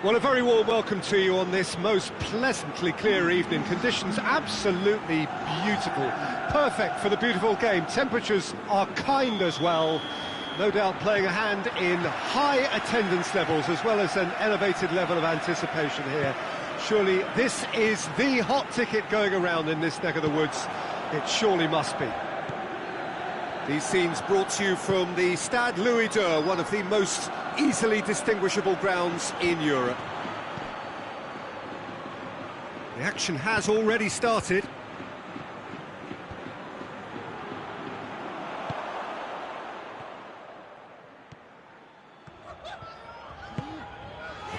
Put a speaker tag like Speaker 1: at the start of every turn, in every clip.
Speaker 1: Well, a very warm welcome to you on this most pleasantly clear evening. Conditions absolutely beautiful, perfect for the beautiful game. Temperatures are kind as well, no doubt playing a hand in high attendance levels as well as an elevated level of anticipation here. Surely this is the hot ticket going around in this neck of the woods. It surely must be. These scenes brought to you from the Stade Louis II, one of the most easily distinguishable grounds in Europe. The action has already started.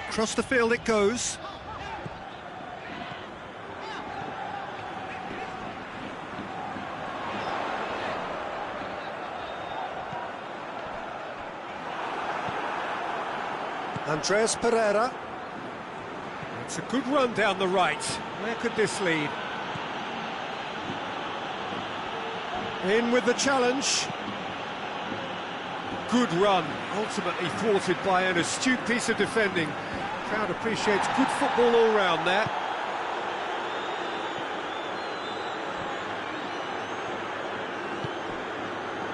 Speaker 1: Across the field it goes. Andreas Pereira. It's a good run down the right. Where could this lead? In with the challenge. Good run, ultimately thwarted by an astute piece of defending. Crowd appreciates good football all round there.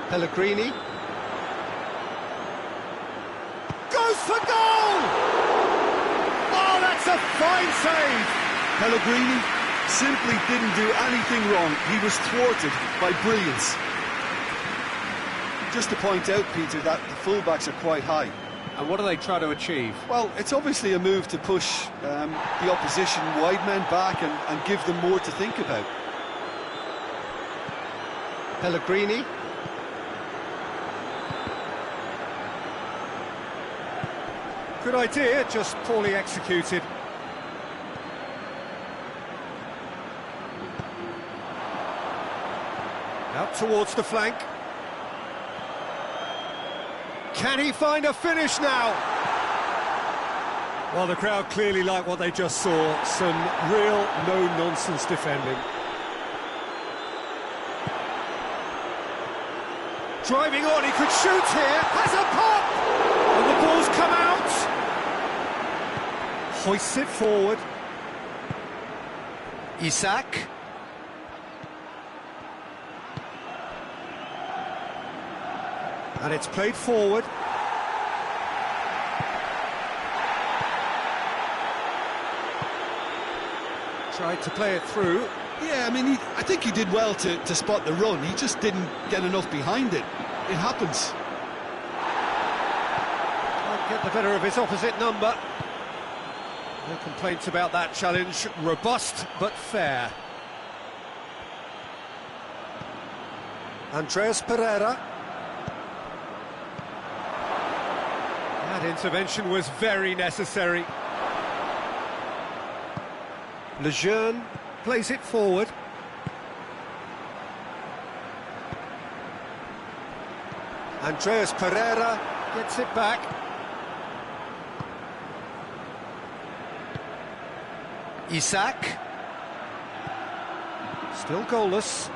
Speaker 1: Pellegrini. Goes for goal! Oh, that's a fine save!
Speaker 2: Pellegrini simply didn't do anything wrong. He was thwarted by brilliance. Just to point out, Peter, that the fullbacks are quite high.
Speaker 1: And what do they try to achieve?
Speaker 2: Well, it's obviously a move to push the opposition wide men back and give them more to think about.
Speaker 1: Pellegrini. Good idea, just poorly executed. Out towards the flank. Can he find a finish now? Well, the crowd clearly like what they just saw. Some real no-nonsense defending. Driving on, he could shoot here. Has a pop! And the ball's come out. Hoists it forward. Isak. And it's played forward. Tried to play it through.
Speaker 2: Yeah, I mean, I think he did well to spot the run. He just didn't get enough behind it. It happens.
Speaker 1: Can't get the better of his opposite number. No complaints about that challenge. Robust but fair. Andreas Pereira. That intervention was very necessary. Lejeune plays it forward. Andreas Pereira gets it back. Isak. Still goalless.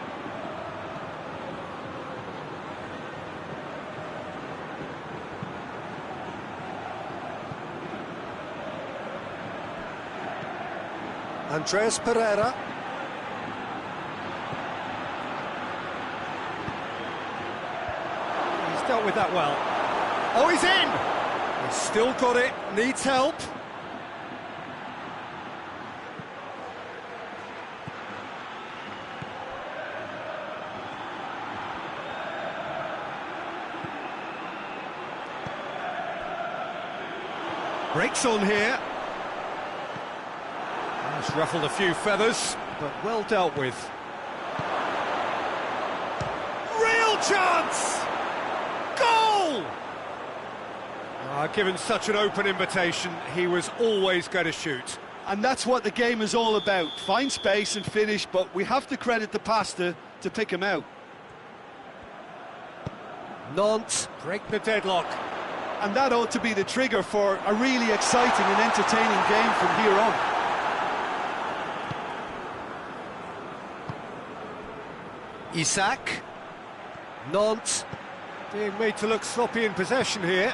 Speaker 1: Andreas Pereira. He's dealt with that well. Oh, he's in! He's still got it, needs help. Breaks on here. It's ruffled a few feathers, but well dealt with. Real chance! Goal! Given such an open invitation, he was always going to shoot.
Speaker 2: And that's what the game is all about. Find space and finish, but we have to credit the pasta to pick him out.
Speaker 1: Nantes break the deadlock.
Speaker 2: And that ought to be the trigger for a really exciting and entertaining game from here on.
Speaker 1: Isak. Nantes being made to look sloppy in possession here.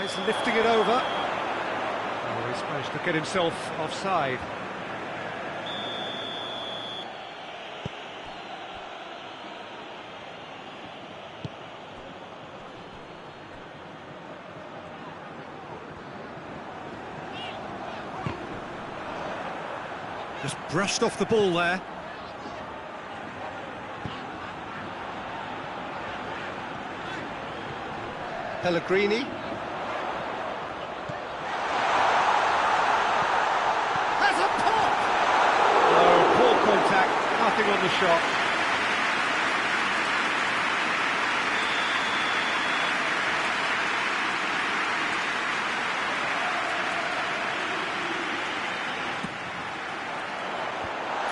Speaker 1: Tries lifting it over. Oh, he's managed to get himself offside. Just brushed off the ball there. Pellegrini. Has a pop! Oh, poor contact, nothing on the shot.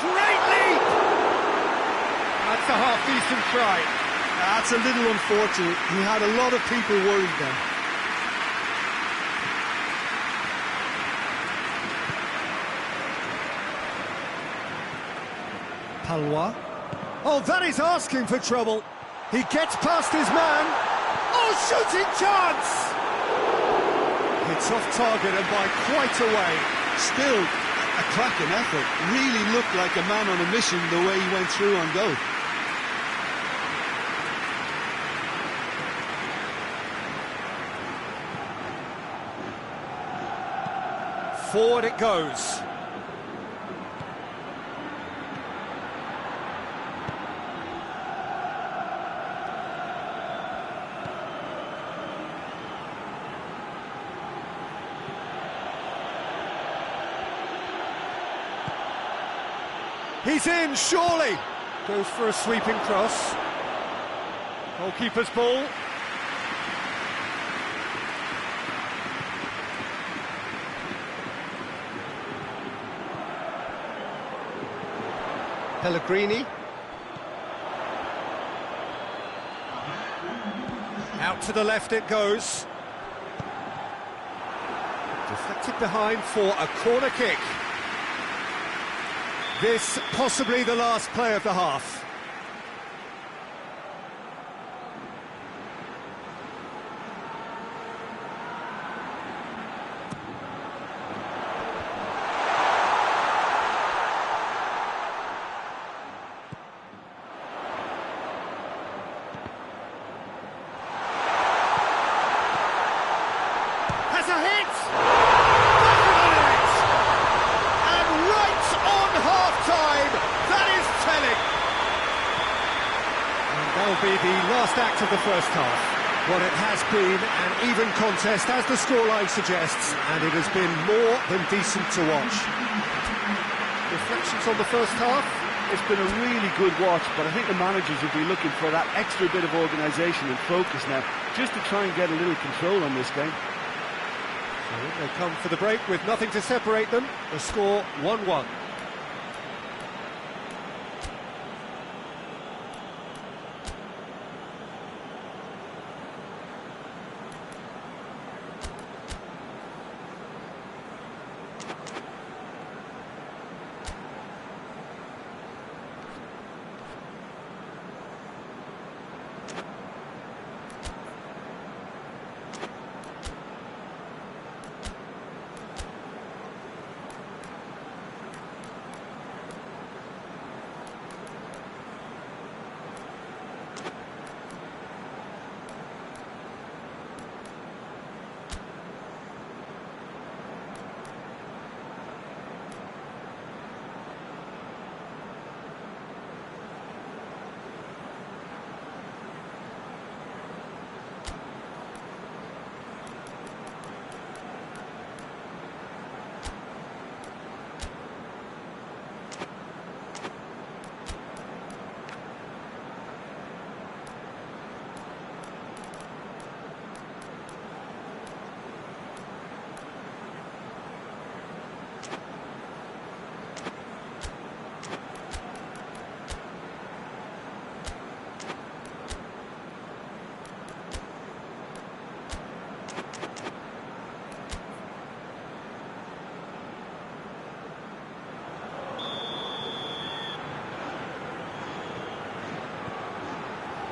Speaker 1: Great leap! That's a half-decent try.
Speaker 2: That's a little unfortunate. He had a lot of people worried then.
Speaker 1: Palois. Oh, that is asking for trouble. He gets past his man. Oh, shooting chance! It's off target and by quite a way.
Speaker 2: Still, a cracking effort. Really looked like a man on a mission the way he went through on goal.
Speaker 1: Forward it goes. He's in, surely. Goes for a sweeping cross. Goalkeeper's ball. Pellegrini. Out to the left it goes. Deflected behind for a corner kick. This possibly the last play of the half. Has a hit! And right on half-time, that is telling. And that'll be the last act of the first half. Well, it has been an even contest, as the scoreline suggests, and it has been more than decent to watch. Reflections on the first half?
Speaker 3: It's been a really good watch, but I think the managers will be looking for that extra bit of organisation and focus now, just to try and get a little control on this game.
Speaker 1: They come for the break with nothing to separate them. The score 1-1.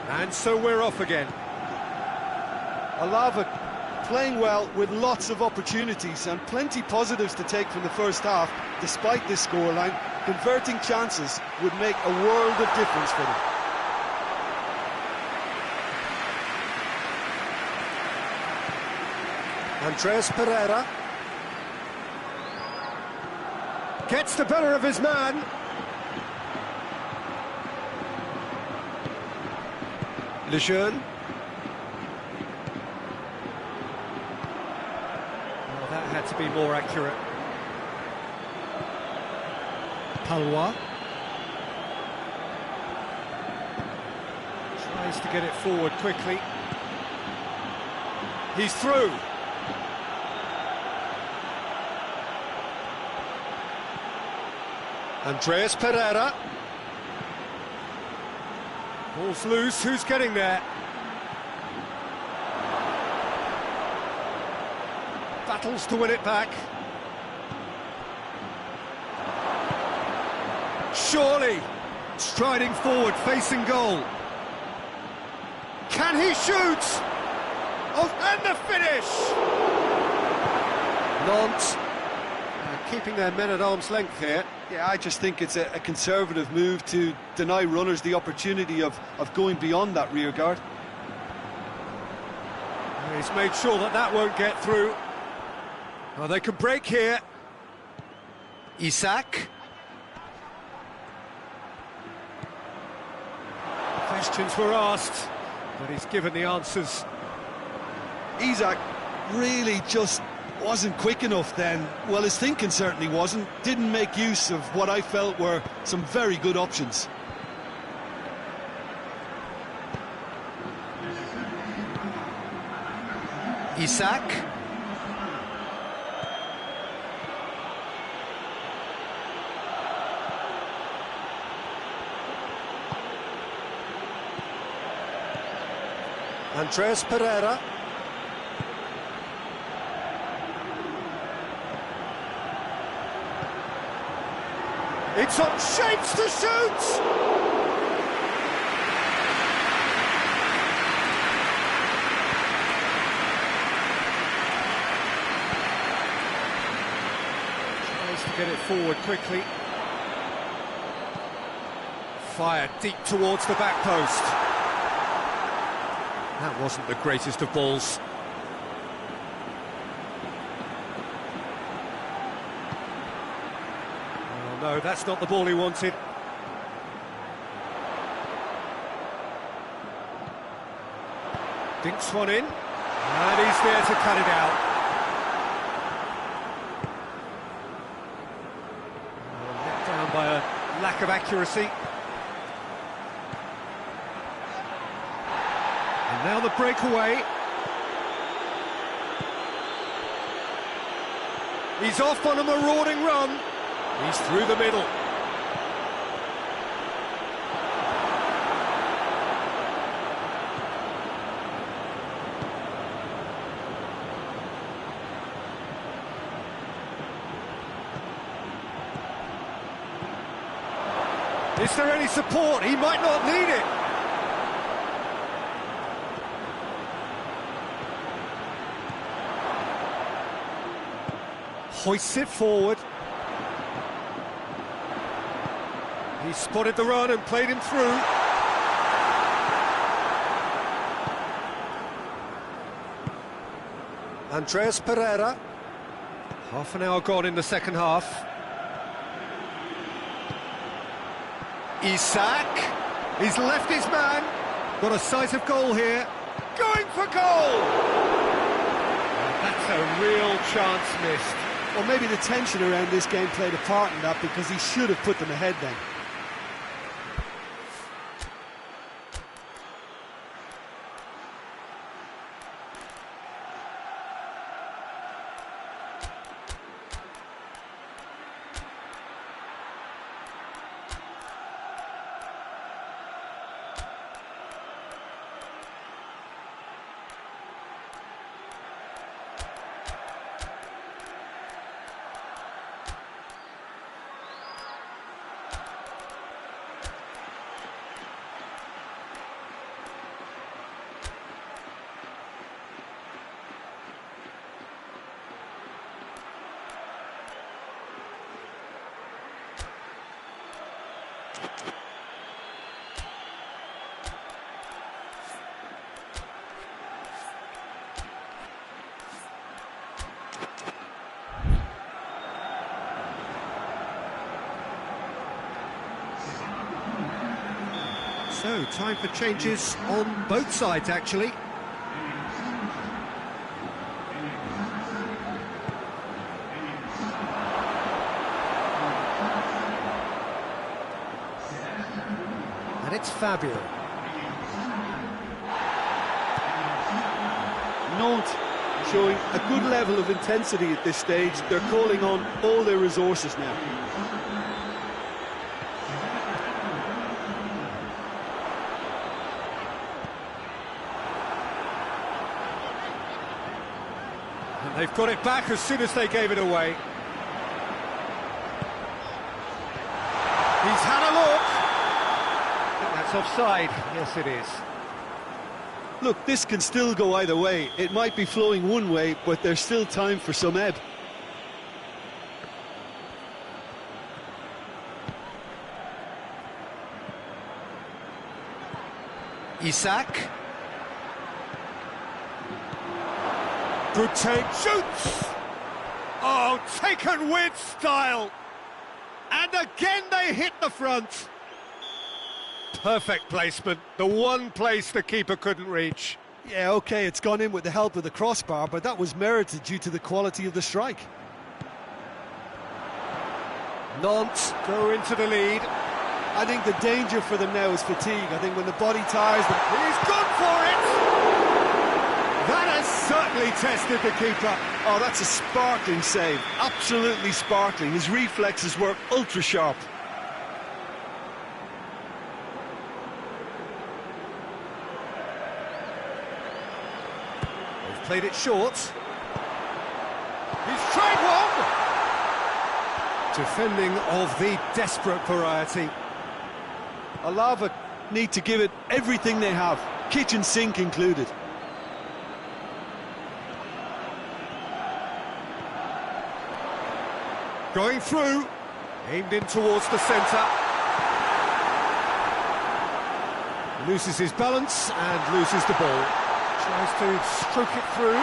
Speaker 1: And so we're off again.
Speaker 2: Olave Playing well with lots of opportunities and plenty positives to take from the first half, despite this scoreline. Converting chances would make a world of difference for them.
Speaker 1: Andreas Pereira gets the better of his man. Lejeune. Well, that had to be more accurate. Palois tries to get it forward quickly. He's through. Andreas Pereira. Ball's loose, who's getting there? Battles to win it back. Surely, striding forward, facing goal. Can he shoot? Oh, and the finish! Nantes keeping their men at arm's length here.
Speaker 2: Yeah, I just think it's a conservative move to deny runners the opportunity of going beyond that rear guard.
Speaker 1: He's made sure that that won't get through. Oh, they can break here. Isak. Questions were asked, but he's given the answers.
Speaker 2: Isak really just wasn't quick enough then. Well, his thinking certainly wasn't. Didn't make use of what I felt were some very good options.
Speaker 1: Isak. Andreas Pereira. It's on Shapes to shoot! Tries to get it forward quickly. Fired deep towards the back post. That wasn't the greatest of balls. No, that's not the ball he wanted. Dinks one in, and he's there to cut it out. Let down by a lack of accuracy. And now the breakaway. He's off on a marauding run. He's through the middle. Is there any support? He might not need it. Hoists it forward. He spotted the run and played him through. Andreas Pereira. Half an hour gone in the second half. Isak. He's left his man. Got a sight of goal here. Going for goal! That's a real chance missed.
Speaker 2: Well, maybe the tension around this game played a part in that, because he should have put them ahead then.
Speaker 1: So, time for changes on both sides, actually. And it's Fabio.
Speaker 3: Nantes showing a good level of intensity at this stage. They're calling on all their resources now.
Speaker 1: And they've got it back as soon as they gave it away. He's had a look. I think that's offside. Yes, it is.
Speaker 2: Look, this can still go either way. It might be flowing one way, but there's still time for some ebb.
Speaker 1: Isak. Good take. Shoots! Oh, taken with style. And again they hit the front. Perfect placement, the one place the keeper couldn't reach.
Speaker 2: Yeah, OK, it's gone in with the help of the crossbar, but that was merited due to the quality of the strike.
Speaker 1: Nantes go into the lead.
Speaker 2: I think the danger for them now is fatigue. I think when the body tires them...
Speaker 1: He's gone for it! That has certainly tested the keeper.
Speaker 2: Oh, that's a sparkling save. Absolutely sparkling. His reflexes were ultra-sharp.
Speaker 1: They've played it short. He's tried one! Defending of the desperate variety.
Speaker 2: Alava need to give it everything they have, kitchen sink included.
Speaker 1: Going through, aimed in towards the centre. Loses his balance and loses the ball. Tries to stroke it through.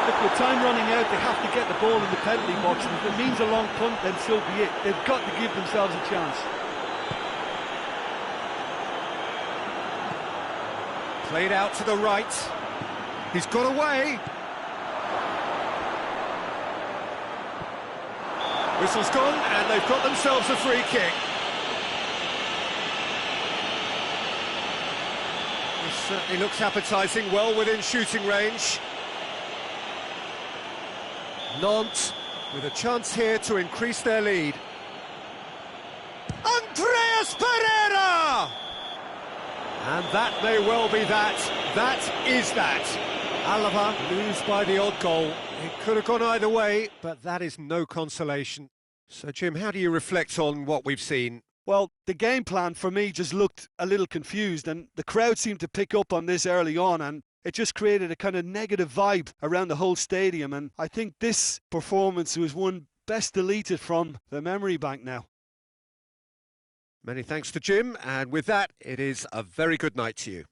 Speaker 3: Look, with time running out, they have to get the ball in the penalty box, and if it means a long punt, then so be it. They've got to give themselves a chance.
Speaker 1: Played out to the right. He's got away. Whistle's gone, and they've got themselves a free kick. This certainly looks appetising, well within shooting range. Nantes with a chance here to increase their lead. Andreas Pereira! And that may well be that. That is that. Alava lose by the odd goal. It could have gone either way, but that is no consolation. So, Jim, how do you reflect on what we've seen?
Speaker 2: Well, the game plan for me just looked a little confused, and the crowd seemed to pick up on this early on, and it just created a kind of negative vibe around the whole stadium, and I think this performance was one best deleted from the memory bank now.
Speaker 1: Many thanks to Jim, and with that, it is a very good night to you.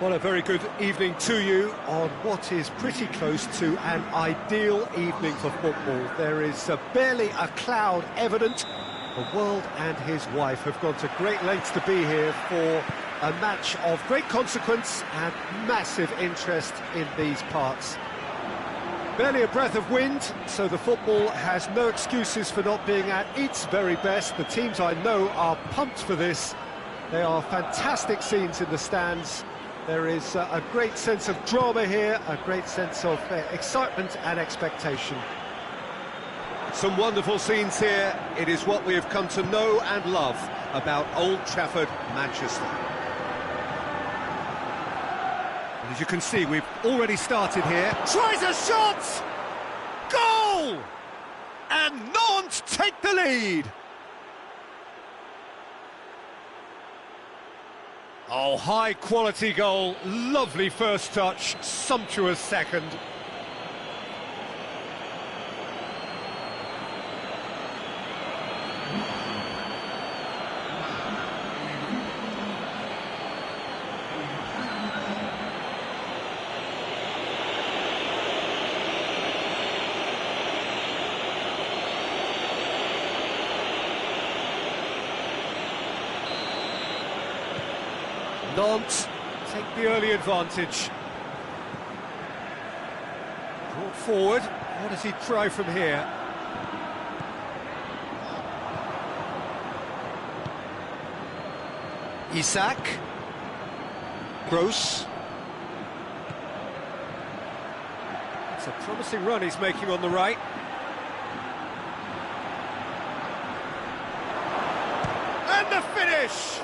Speaker 1: Well, a very good evening to you on what is pretty close to an ideal evening for football. There is barely a cloud evident. The world and his wife have gone to great lengths to be here for a match of great consequence and massive interest in these parts. Barely a breath of wind, so the football has no excuses for not being at its very best. The teams I know are pumped for this. They are fantastic scenes in the stands. There is a great sense of drama here, a great sense of excitement and expectation.
Speaker 4: Some wonderful scenes here. It is what we have come to know and love about Old Trafford, Manchester.
Speaker 1: And as you can see, we've already started here. Tries a shot! Goal! And Nantes take the lead! Oh, high-quality goal, lovely first touch, sumptuous second. Nantes take the early advantage. Brought forward. What does he try from here? Isak. Gross. It's a promising run he's making on the right. And the finish!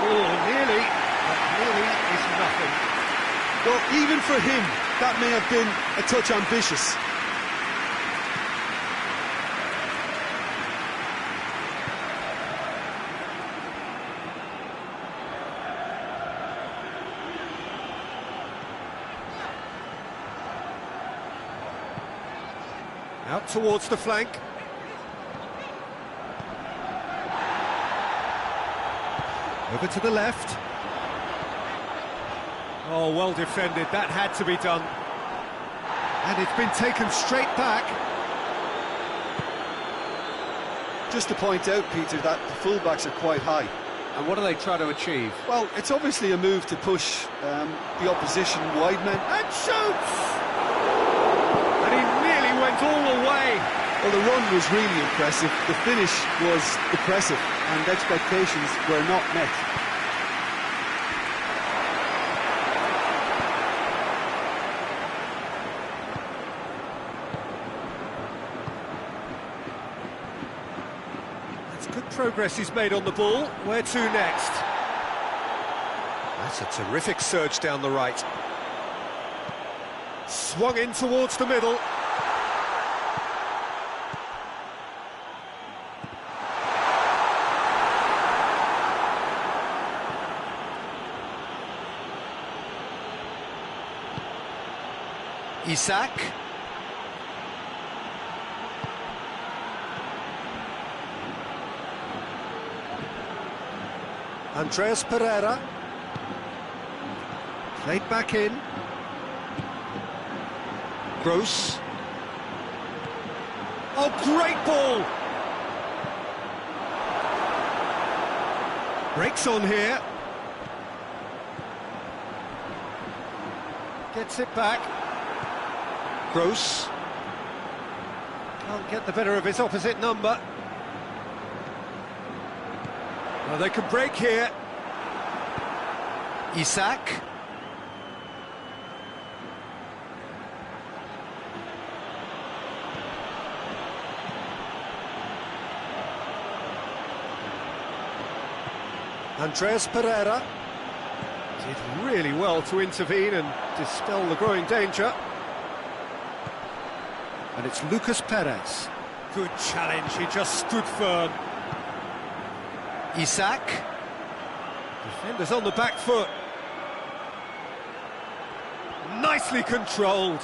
Speaker 1: Oh, nearly, but nearly is nothing.
Speaker 2: Well, even for him, that may have been a touch ambitious.
Speaker 1: Out towards the flank. Over to the left. Oh, well defended, that had to be done. And it's been taken straight back.
Speaker 2: Just to point out, Peter, that the fullbacks are quite high.
Speaker 4: And what do they try to achieve?
Speaker 2: Well, it's obviously a move to push the opposition wide men.
Speaker 1: And shoots! And he nearly went all the way.
Speaker 2: Well, the run was really impressive. The finish was impressive, and expectations were not met.
Speaker 1: That's good progress he's made on the ball. Where to next? That's a terrific surge down the right. Swung in towards the middle. Isak. Andreas Pereira. Played back in. Gross. Oh, great ball! Breaks on here. Gets it back. Gross. Can't get the better of his opposite number. Well, they can break here. Isak. Andreas Pereira did really well to intervene and dispel the growing danger. And it's Lucas Perez. Good challenge, he just stood firm. Isak. Defenders on the back foot. Nicely controlled.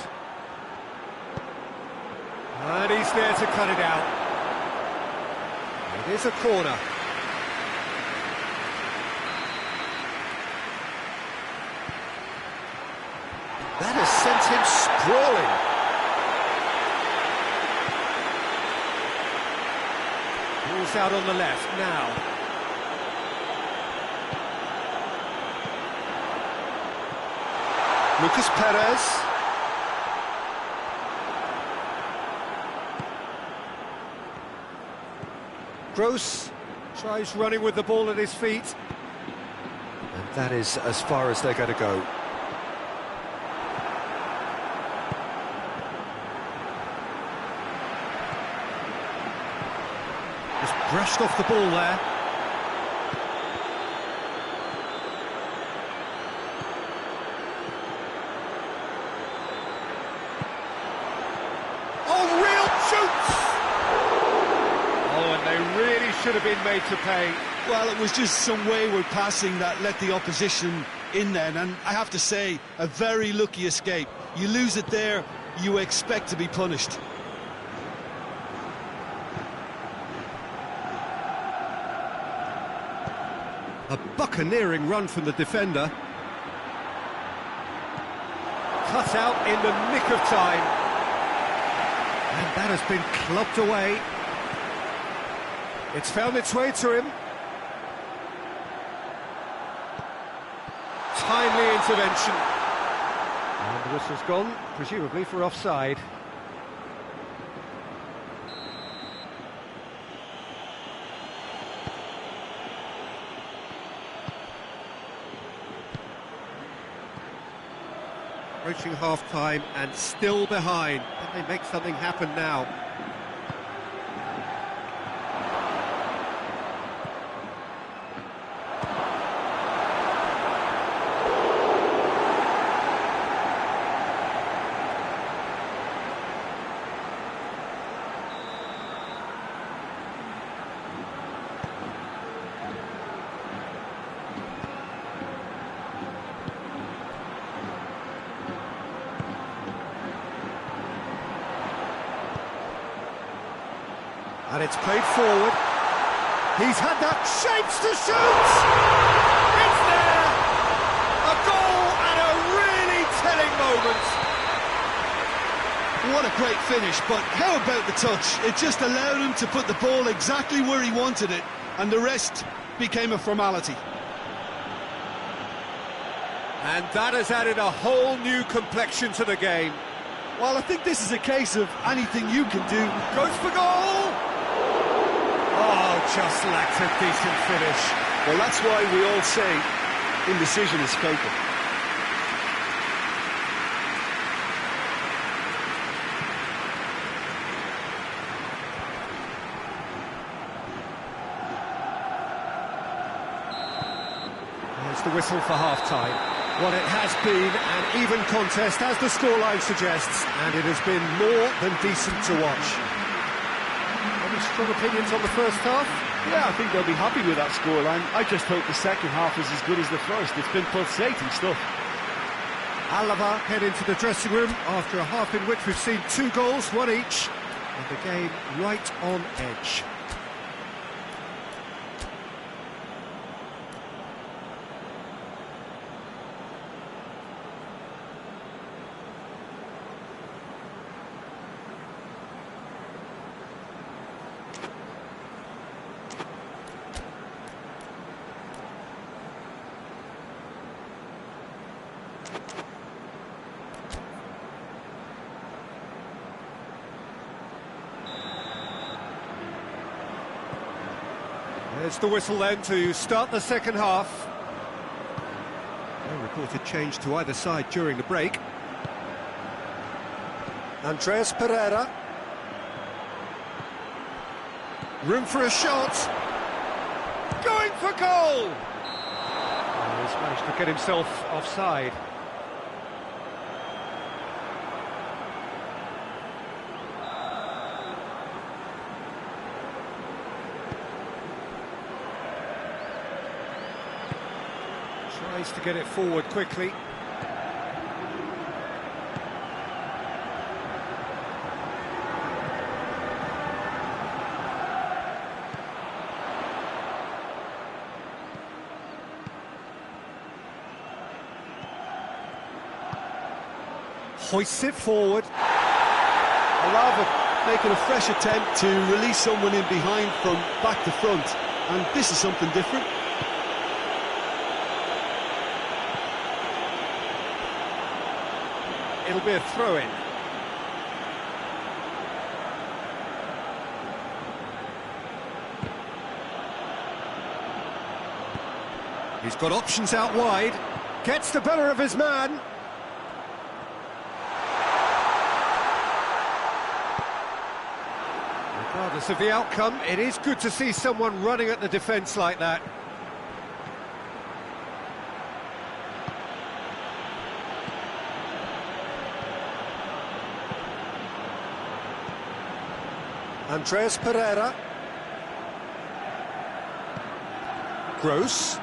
Speaker 1: And he's there to cut it out. It is a corner.
Speaker 4: That has sent him sprawling. Ball's out on the left now. Lucas Perez. Gross tries running with the ball at his feet. And that is as far as they're going to go. Just brushed off the ball there. Oh, real shoots! Oh, and they really should have been made to pay.
Speaker 2: Well, it was just some wayward passing that let the opposition in then, and I have to say, a very lucky escape. You lose it there, you expect to be punished.
Speaker 4: A buccaneering run from the defender. Cut out in the nick of time. And that has been clubbed away. It's found its way to him. Timely intervention. And the whistle's gone, presumably for offside. Approaching half-time and still behind. Can they make something happen now? And it's played forward. He's had that shapes to shoot! It's there! A goal and a really telling moment.
Speaker 2: What a great finish, but how about the touch? It just allowed him to put the ball exactly where he wanted it, and the rest became a formality.
Speaker 4: And that has added a whole new complexion to the game.
Speaker 2: Well, I think this is a case of anything you can do.
Speaker 4: Goes for goal! Oh, just lacked a decent finish.
Speaker 3: Well, that's why we all say indecision is fatal.
Speaker 4: There's the whistle for half-time. Well, it has been an even contest, as the scoreline suggests, and it has been more than decent to watch. Any strong opinions on the first half?
Speaker 3: Yeah, I think they'll be happy with that scoreline. I just hope the second half is as good as the first. It's been pulsating stuff.
Speaker 4: Alaba head into the dressing room after a half in which we've seen 2 goals, 1 each, and the game right on edge. There's the whistle then to start the second half. No reported change to either side during the break. Andreas Pereira. Room for a shot. Going for goal! Oh, he's managed to get himself offside. Tries to get it forward quickly.
Speaker 1: hoists it forward.
Speaker 2: Alava making a fresh attempt to release someone in behind from back to front, and this is something different.
Speaker 1: It'll be a throw-in. He's got options out wide. Gets the better of his man. Regardless of the outcome, it is good to see someone running at the defence like that. Andres Pereira. Gross.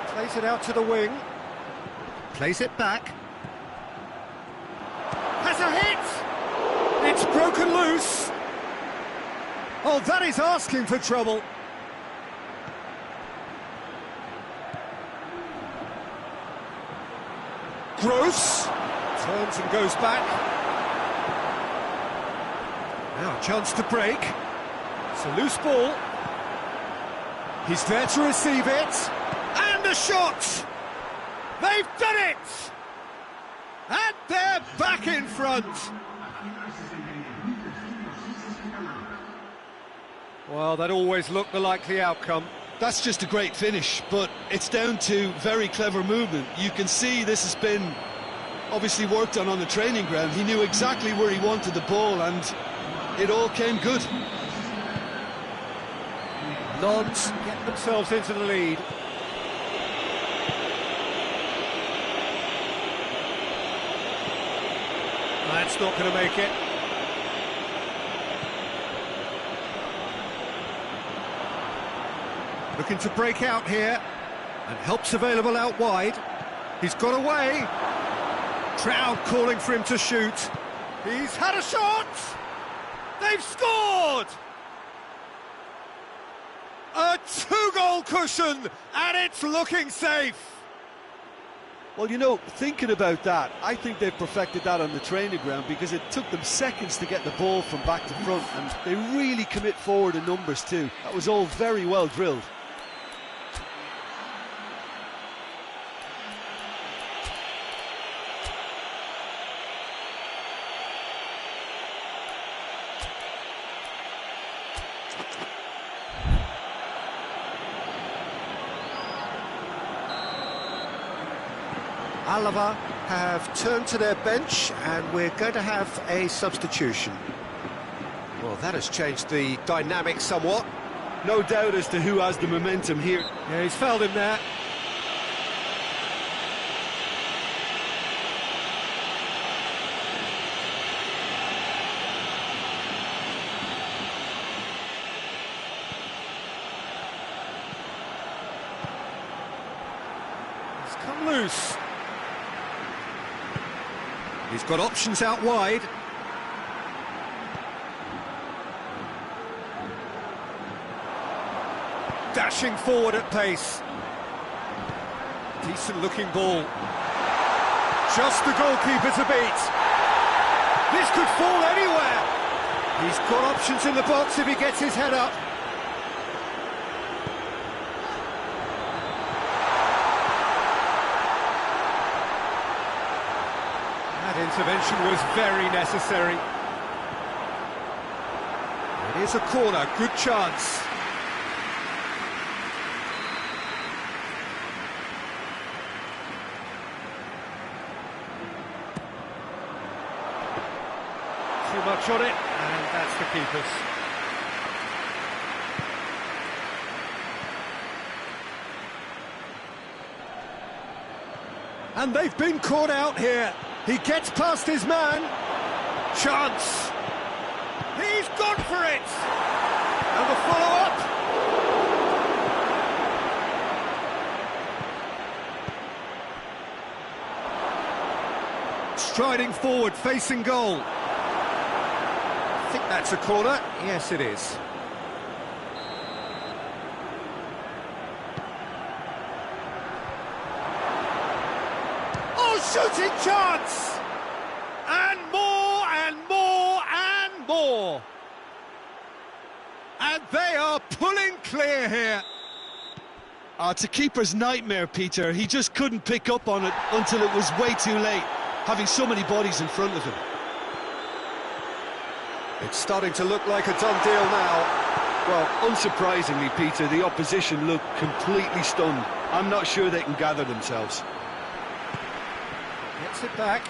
Speaker 1: Plays it out to the wing. Plays it back. Has a hit! It's broken loose. Oh, that is asking for trouble. Gross. Turns and goes back. Now a chance to break. It's a loose ball. He's there to receive it. And a shot! They've done it! And they're back in front. Well, that always looked the likely outcome.
Speaker 2: That's just a great finish, but it's down to very clever movement. You can see this has been obviously worked on the training ground. He knew exactly where he wanted the ball, and it all came good.
Speaker 1: Nods get themselves into the lead. That's not going to make it. Looking to break out here, and help's available out wide. He's got away. Crowd calling for him to shoot. He's had a shot! They've scored! A two-goal cushion, and it's looking safe.
Speaker 2: Well, you know, thinking about that, I think they've perfected that on the training ground, because it took them seconds to get the ball from back to front, and they really commit forward in numbers too. That was all very well drilled.
Speaker 4: Alava have turned to their bench, and we're going to have a substitution. Well, that has changed the dynamic somewhat.
Speaker 2: No doubt as to who has the momentum here.
Speaker 1: Yeah, he's fouled him there. He's come loose. He's got options out wide. Dashing forward at pace. Decent looking ball. Just the goalkeeper to beat. This could fall anywhere. He's got options in the box if he gets his head up. That intervention was very necessary. It is a corner, good chance. Too much on it, and that's the keeper's. And they've been caught out here. He gets past his man. Chance. He's gone for it. And the follow-up. Striding forward, facing goal. I think that's a corner. Yes, it is. shooting chance! And more and more and more! And they are pulling clear here.
Speaker 2: It's a keeper's nightmare, Peter. He just couldn't pick up on it until it was way too late, having so many bodies in front of him.
Speaker 4: It's starting to look like a done deal now.
Speaker 3: Well, unsurprisingly, Peter, the opposition look completely stunned. I'm not sure they can gather themselves.
Speaker 1: Gets it back.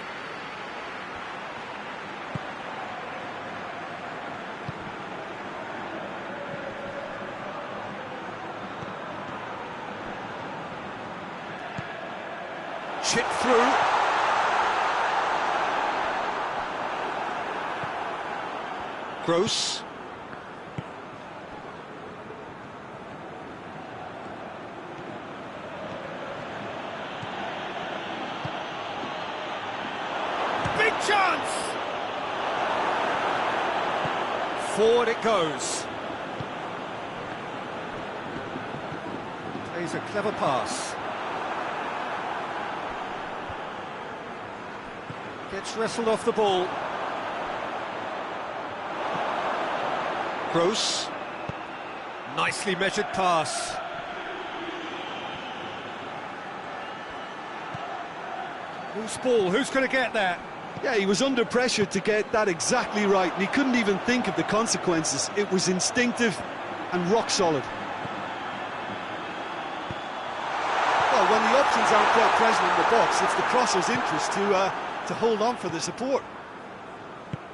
Speaker 1: Chip through. Gross. Big chance! Forward it goes. Plays a clever pass. Gets wrestled off the ball. Gross. Nicely measured pass. Loose ball, who's going to get that?
Speaker 2: Yeah, he was under pressure to get that exactly right, and he couldn't even think of the consequences. It was instinctive and rock solid. Well, when the options aren't quite present in the box, it's the crosser's interest to hold on for the support.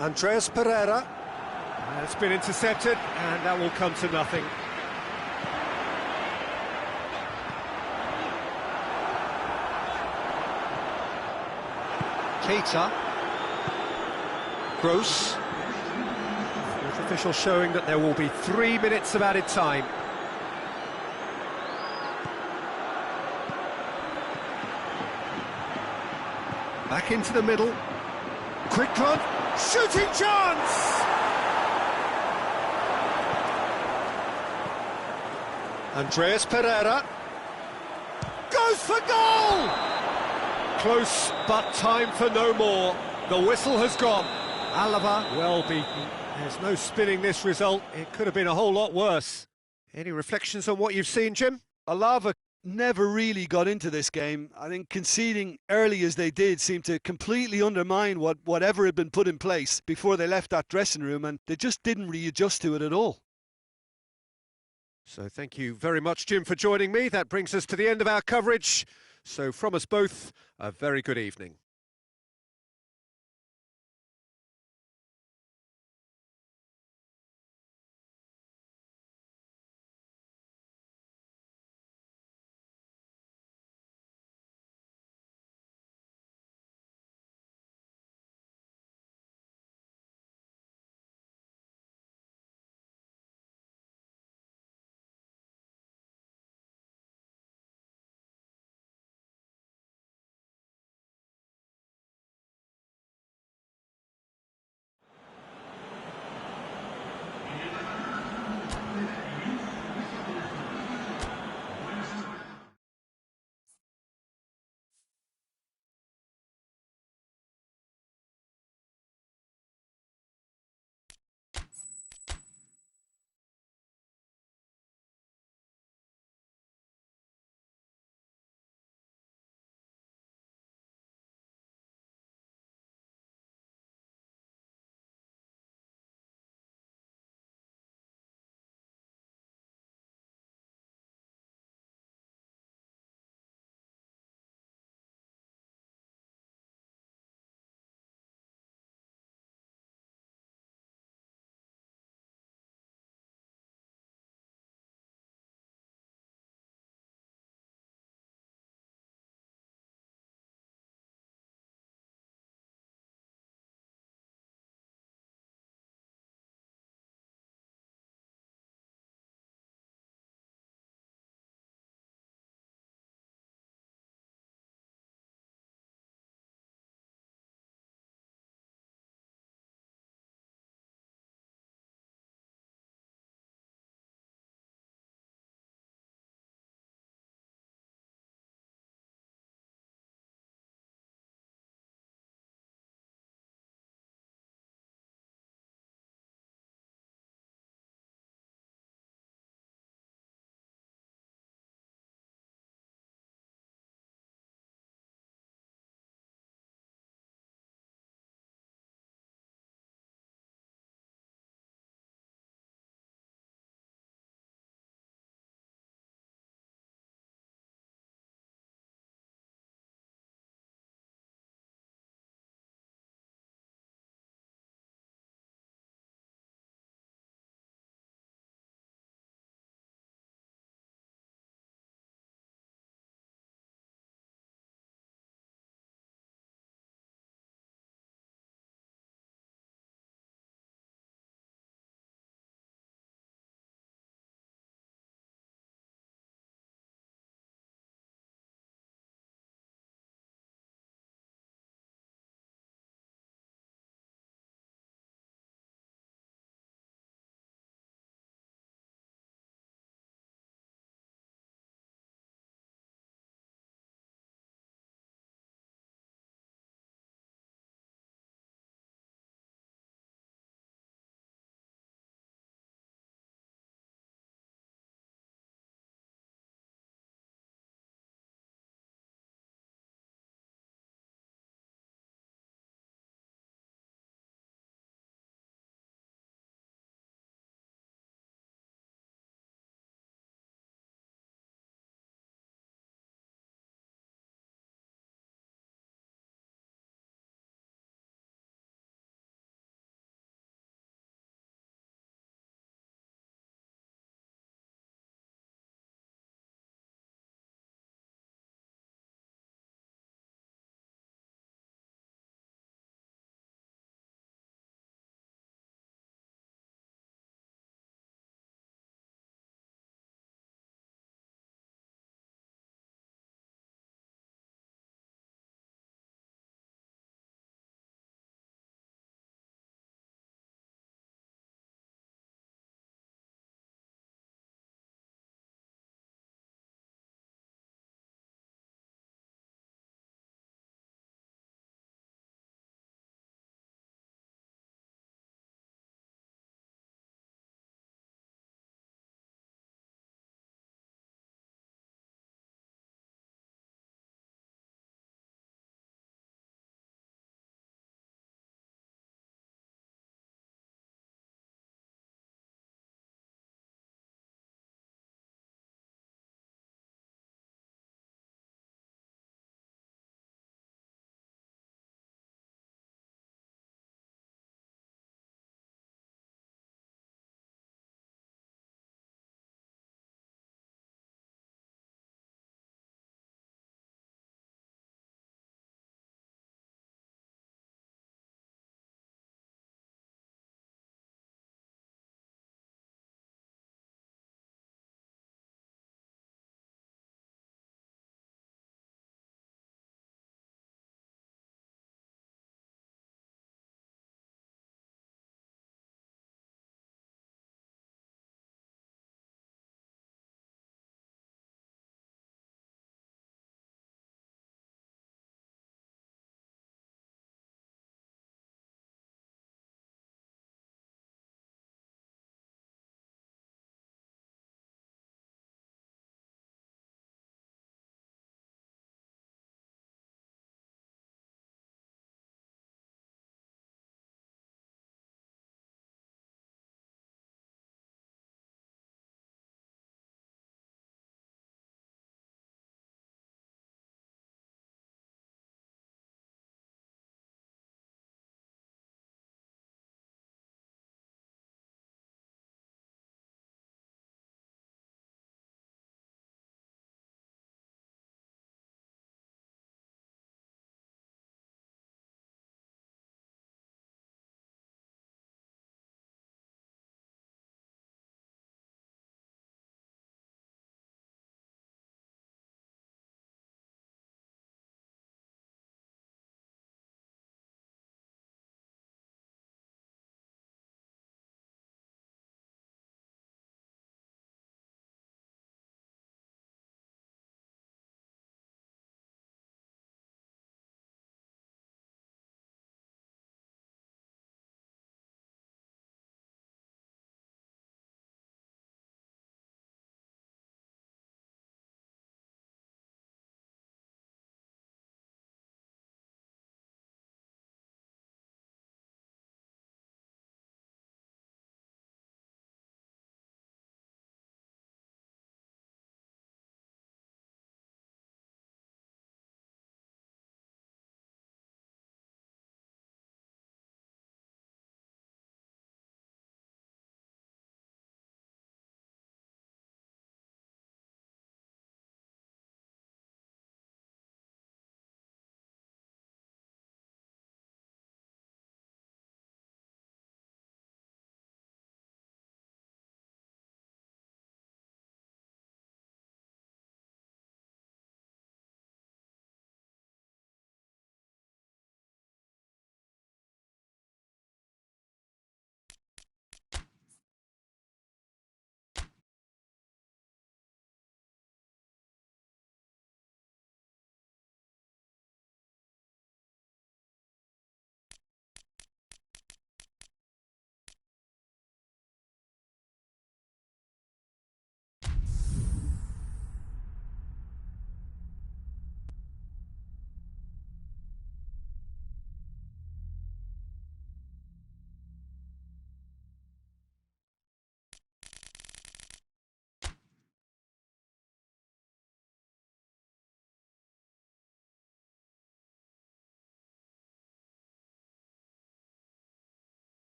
Speaker 4: Andreas Pereira.
Speaker 1: It's been intercepted, and that will come to nothing. Keita. Gross. Fourth official showing that there will be 3 minutes of added time. Back into the middle. Quick run. Shooting chance! Andreas Pereira. Goes for goal! Close, but time for no more. The whistle has gone. Alaba, well beaten. There's no spinning this result. It could have been a whole lot worse. Any reflections on what you've seen, Jim?
Speaker 2: Alaba never really got into this game. I think conceding early as they did seemed to completely undermine whatever had been put in place before they left that dressing room, and they just didn't readjust to it at all.
Speaker 1: So thank you very much, Jim, for joining me. That brings us to the end of our coverage. So from us both, a very good evening.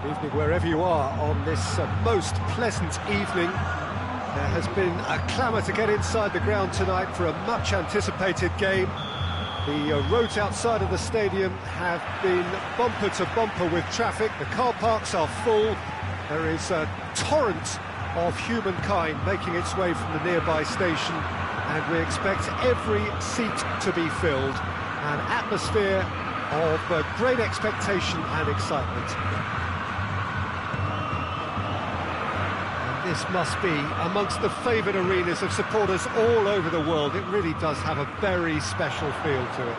Speaker 1: Good evening wherever you are on this most pleasant evening. There has been a clamour to get inside the ground tonight for a much-anticipated game. The roads outside of the stadium have been bumper to bumper with traffic. The car parks are full. There is a torrent of humankind making its way from the nearby station, and we expect every seat to be filled. An atmosphere of great expectation and excitement. This must be amongst the favoured arenas of supporters all over the world. It really does have a very special feel to it.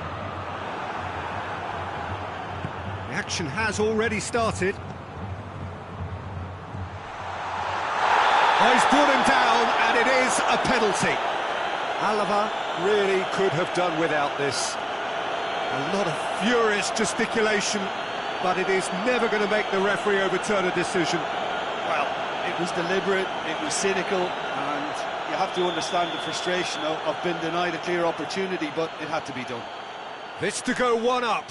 Speaker 1: The action has already started. Oh, he's brought him down, and it is a penalty. Alaba really could have done without this. A lot of furious gesticulation, but it is never going to make the referee overturn a decision.
Speaker 2: Well, it was deliberate, it was cynical, and you have to understand the frustration of being denied a clear opportunity, but it had to be done.
Speaker 1: This to go one up.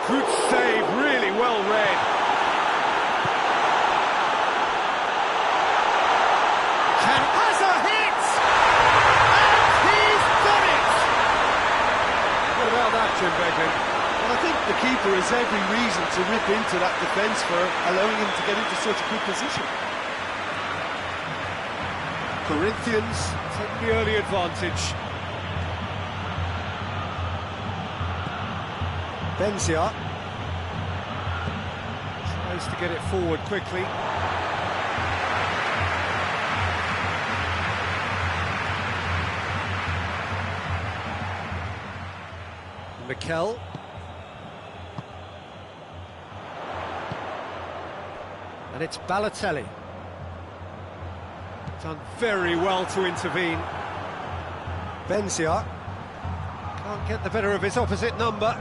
Speaker 1: Good save, really well read. Has a hit! And he's done it! What about that, Jim Begley?
Speaker 2: Well, I think the keeper has every reason to rip into that defence for allowing him to get into such a good position.
Speaker 1: Corinthians take the early advantage. Benzia tries to get it forward quickly. Mikel. And it's Balotelli. Done very well to intervene. Benzia can't get the better of his opposite number.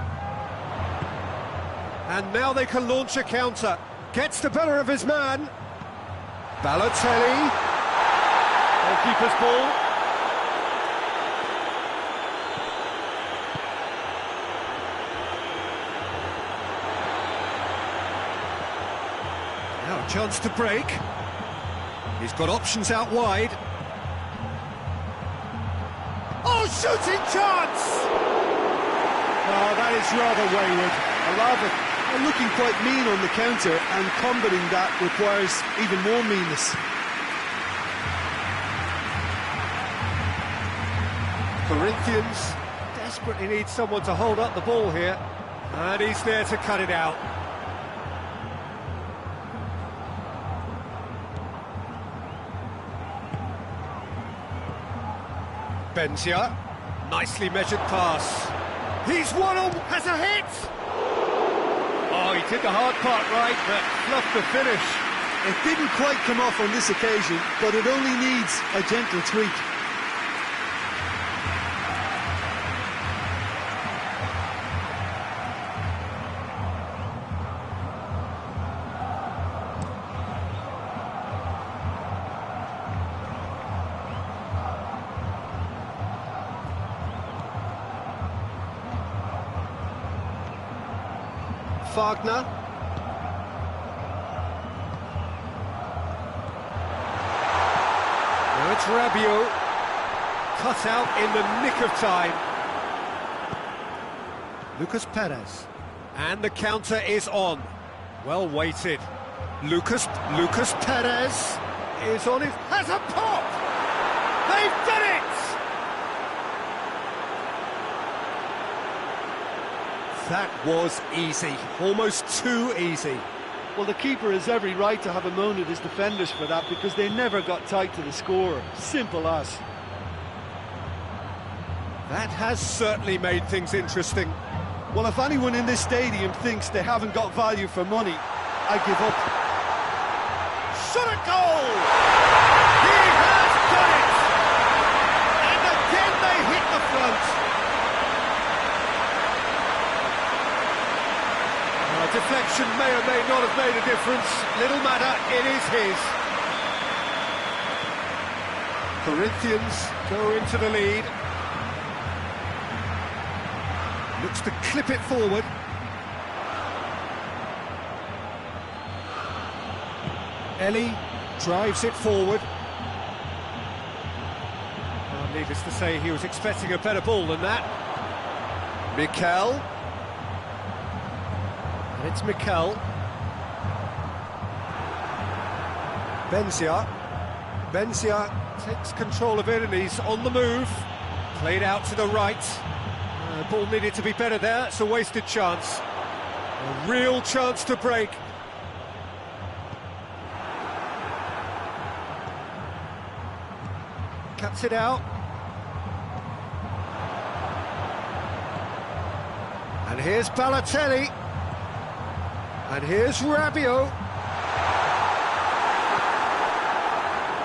Speaker 1: And now they can launch a counter. Gets the better of his man. Balotelli. Goalkeeper's ball. Now a chance to break. He's got options out wide. Oh, shooting chance! Oh, that is rather wayward.
Speaker 2: Alaba are looking quite mean on the counter, and combating that requires even more meanness.
Speaker 1: Corinthians desperately need someone to hold up the ball here, and he's there to cut it out. Benzia, nicely measured pass. He's won on, has a hit! Oh, he did the hard part right, but fluffed the finish.
Speaker 2: It didn't quite come off on this occasion, but it only needs a gentle tweak.
Speaker 1: Wagner. Now it's Rabiot. Cut out in the nick of time. Lucas Perez. And the counter is on. Well weighted. Lucas Perez is on it. Has a pop! They've done it! That was easy, almost too easy.
Speaker 2: Well, the keeper has every right to have a moan at his defenders for that, because they never got tight to the scorer. Simple as.
Speaker 1: That has certainly made things interesting.
Speaker 2: Well, if anyone in this stadium thinks they haven't got value for money, I give up.
Speaker 1: Shot a goal! He has done it! And again they hit the front. Deflection may or may not have made a difference. Little matter, it is his. Corinthians go into the lead. Looks to clip it forward. Ellie drives it forward. Well, needless to say, he was expecting a better ball than that. Mikel. And it's Mikel. Benzia takes control of it and he's on the move. Played out to the right. Ball needed to be better there. It's a wasted chance. A real chance to break. Cuts it out. And here's Balotelli. And here's Rabiot.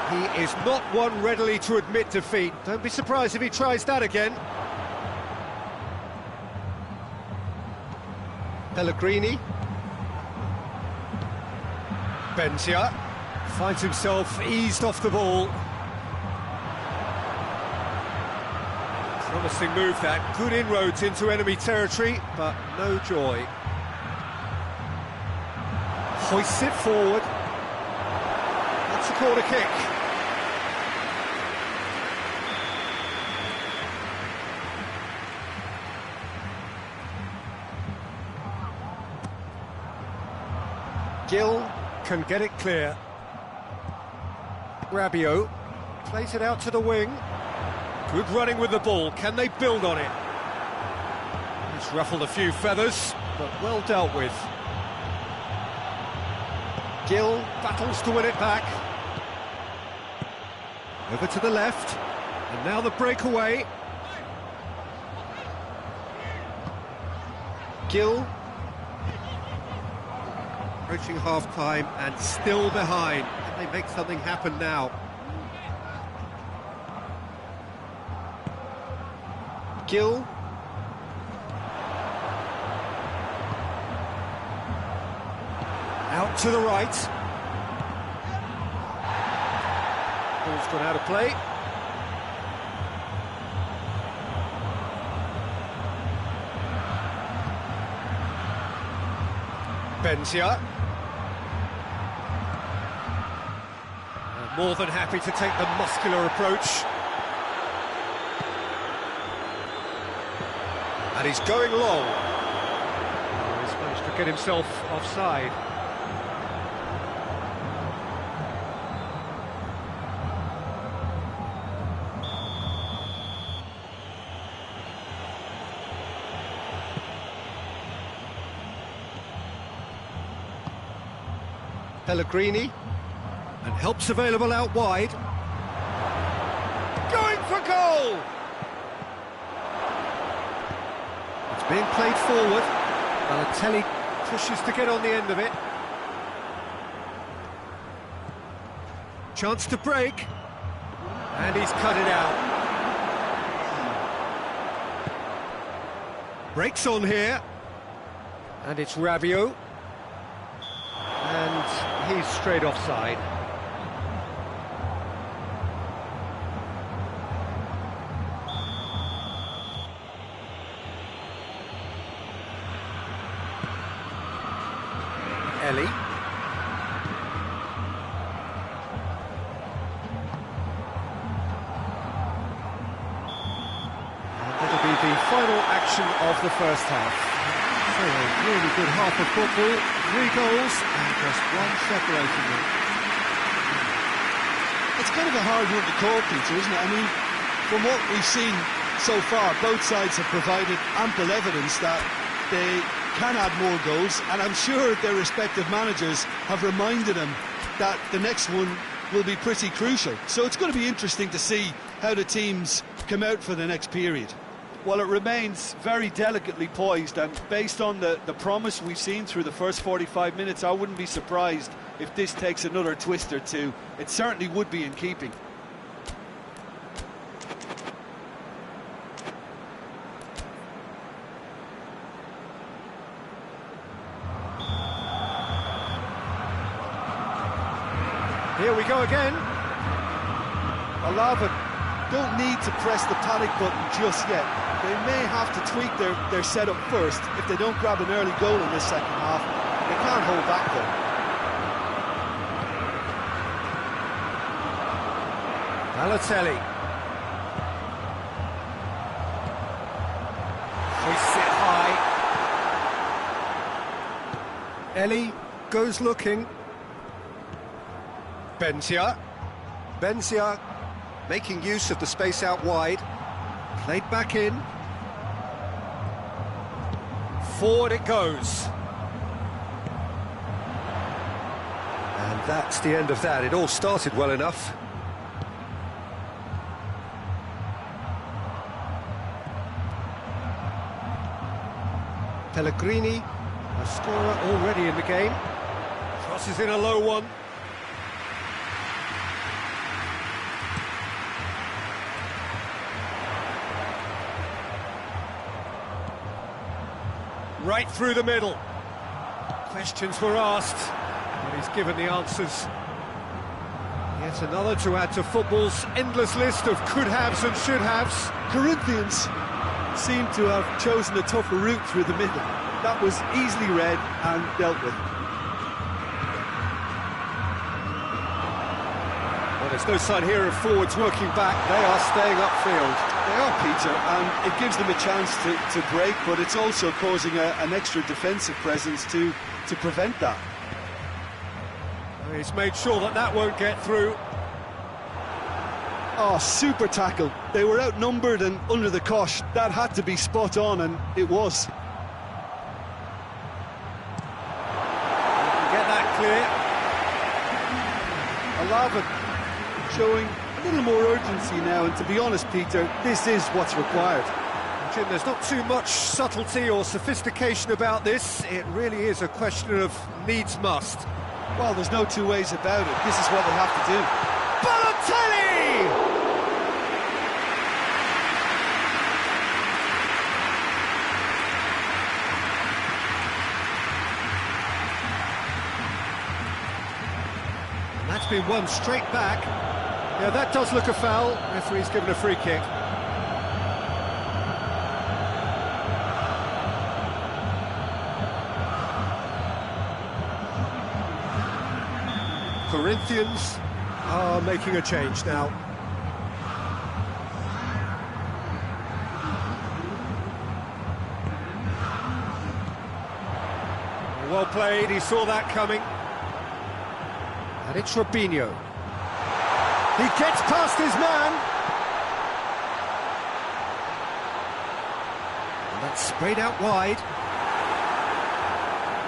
Speaker 1: He is not one readily to admit defeat. Don't be surprised if he tries that again. Pellegrini. Benzia finds himself eased off the ball. Promising move that, good inroads into enemy territory, but no joy. Hoists it forward. That's a corner kick. Gill can get it clear. Rabiot plays it out to the wing. Good running with the ball. Can they build on it? It's ruffled a few feathers, but well dealt with. Gill battles to win it back. Over to the left. And now the breakaway. Gill. Approaching half-time and still behind. Can they make something happen now? Gill. Out to the right. Ball's gone out of play. Benzia. More than happy to take the muscular approach. And he's going long. Oh, he's managed to get himself offside. Pellegrini. And help's available out wide. Going for goal! It's being played forward. Balotelli pushes to get on the end of it. Chance to break. And he's cut it out. Breaks on here. And it's Rabiot. And he's straight offside. Ellie. And that'll be the final action of the first half. So a really good half of football, 3 goals and just one separating them.
Speaker 2: It's kind of a hard one to call, Peter, isn't it? I mean, from what we've seen so far, both sides have provided ample evidence that they can add more goals, and I'm sure their respective managers have reminded them that the next one will be pretty crucial. So it's going to be interesting to see how the teams come out for the next period. Well, it remains very delicately poised, and based on the promise we've seen through the first 45 minutes, I wouldn't be surprised if this takes another twist or two. It certainly would be in keeping.
Speaker 1: Here we go again. Alavan
Speaker 2: don't need to press the panic button just yet. They may have to tweak their setup first. If they don't grab an early goal in this second half, they can't hold back though.
Speaker 4: Balotelli. Hoists it high. Ellie goes looking. Benzia making use of the space out wide. Played back in. Forward it goes. And that's the end of that. It all started well enough. Pellegrini, a scorer already in the game. Crosses in a low one. Right through the middle. Questions were asked, but he's given the answers. Yet another to add to football's endless list of could-haves and should-haves.
Speaker 2: Corinthians seem to have chosen a tougher route through the middle. That was easily read and dealt with.
Speaker 4: Well, there's no sign here of forwards working back. They are staying upfield.
Speaker 2: They are, Peter, and it gives them a chance to break, but it's also causing an extra defensive presence to prevent that.
Speaker 4: He's made sure that won't get through.
Speaker 2: Oh, super tackle. They were outnumbered and under the cosh. That had to be spot on, and it was.
Speaker 4: Get that clear.
Speaker 2: Alaven showing a little more urgency now, and to be honest, Peter, this is what's required.
Speaker 4: Jim, there's not too much subtlety or sophistication about this. It really is a question of needs must.
Speaker 2: Well, there's no two ways about it. This is what they have to do.
Speaker 4: Balotelli! And that's been won straight back. Yeah, that does look a foul. Referee's given a free kick. Corinthians are making a change now. Well played, he saw that coming. And it's Robinho. He gets past his man. And that's sprayed out wide.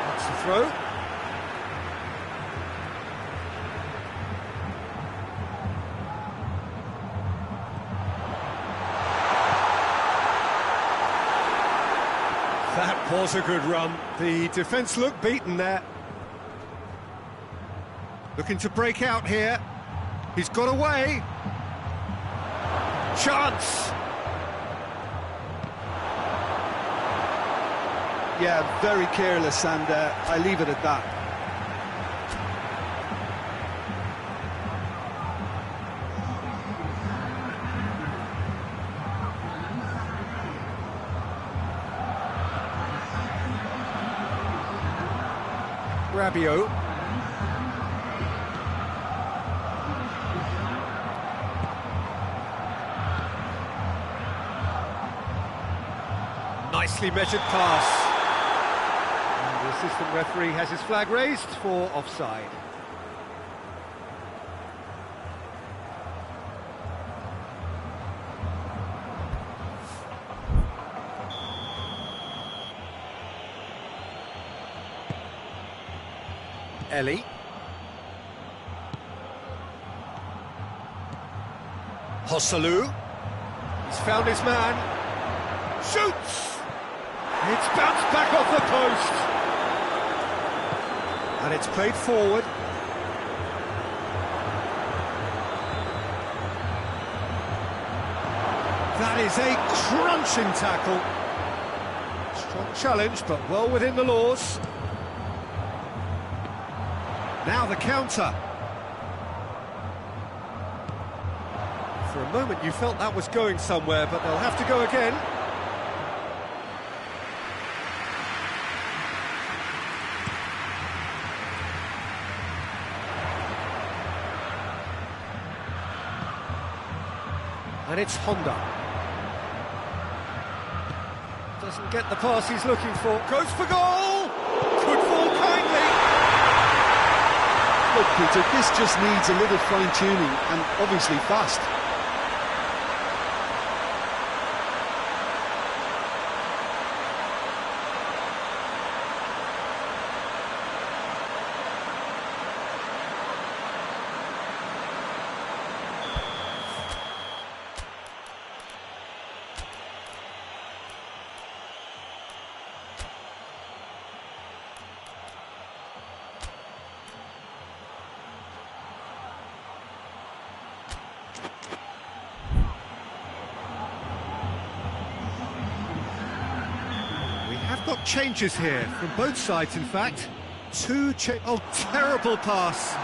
Speaker 4: That's the throw. That was a good run. The defence looked beaten there. Looking to break out here. He's got away. Chance!
Speaker 2: Yeah, very careless, and I leave it at that.
Speaker 4: Rabiot. Nicely measured pass. And the assistant referee has his flag raised for offside. Ellie. Hosselu. He's found his man. Shoots! It's bounced back off the post. And it's played forward. That is a crunching tackle. Strong challenge, but well within the laws. Now the counter. For a
Speaker 1: moment you felt that was going somewhere, but they'll have to go again. And it's Honda. Doesn't get the pass he's looking for. Goes for goal! Could fall kindly.
Speaker 2: Look, Peter, this just needs a little fine-tuning and obviously fast.
Speaker 1: Got changes here from both sides, in fact. Oh, terrible pass.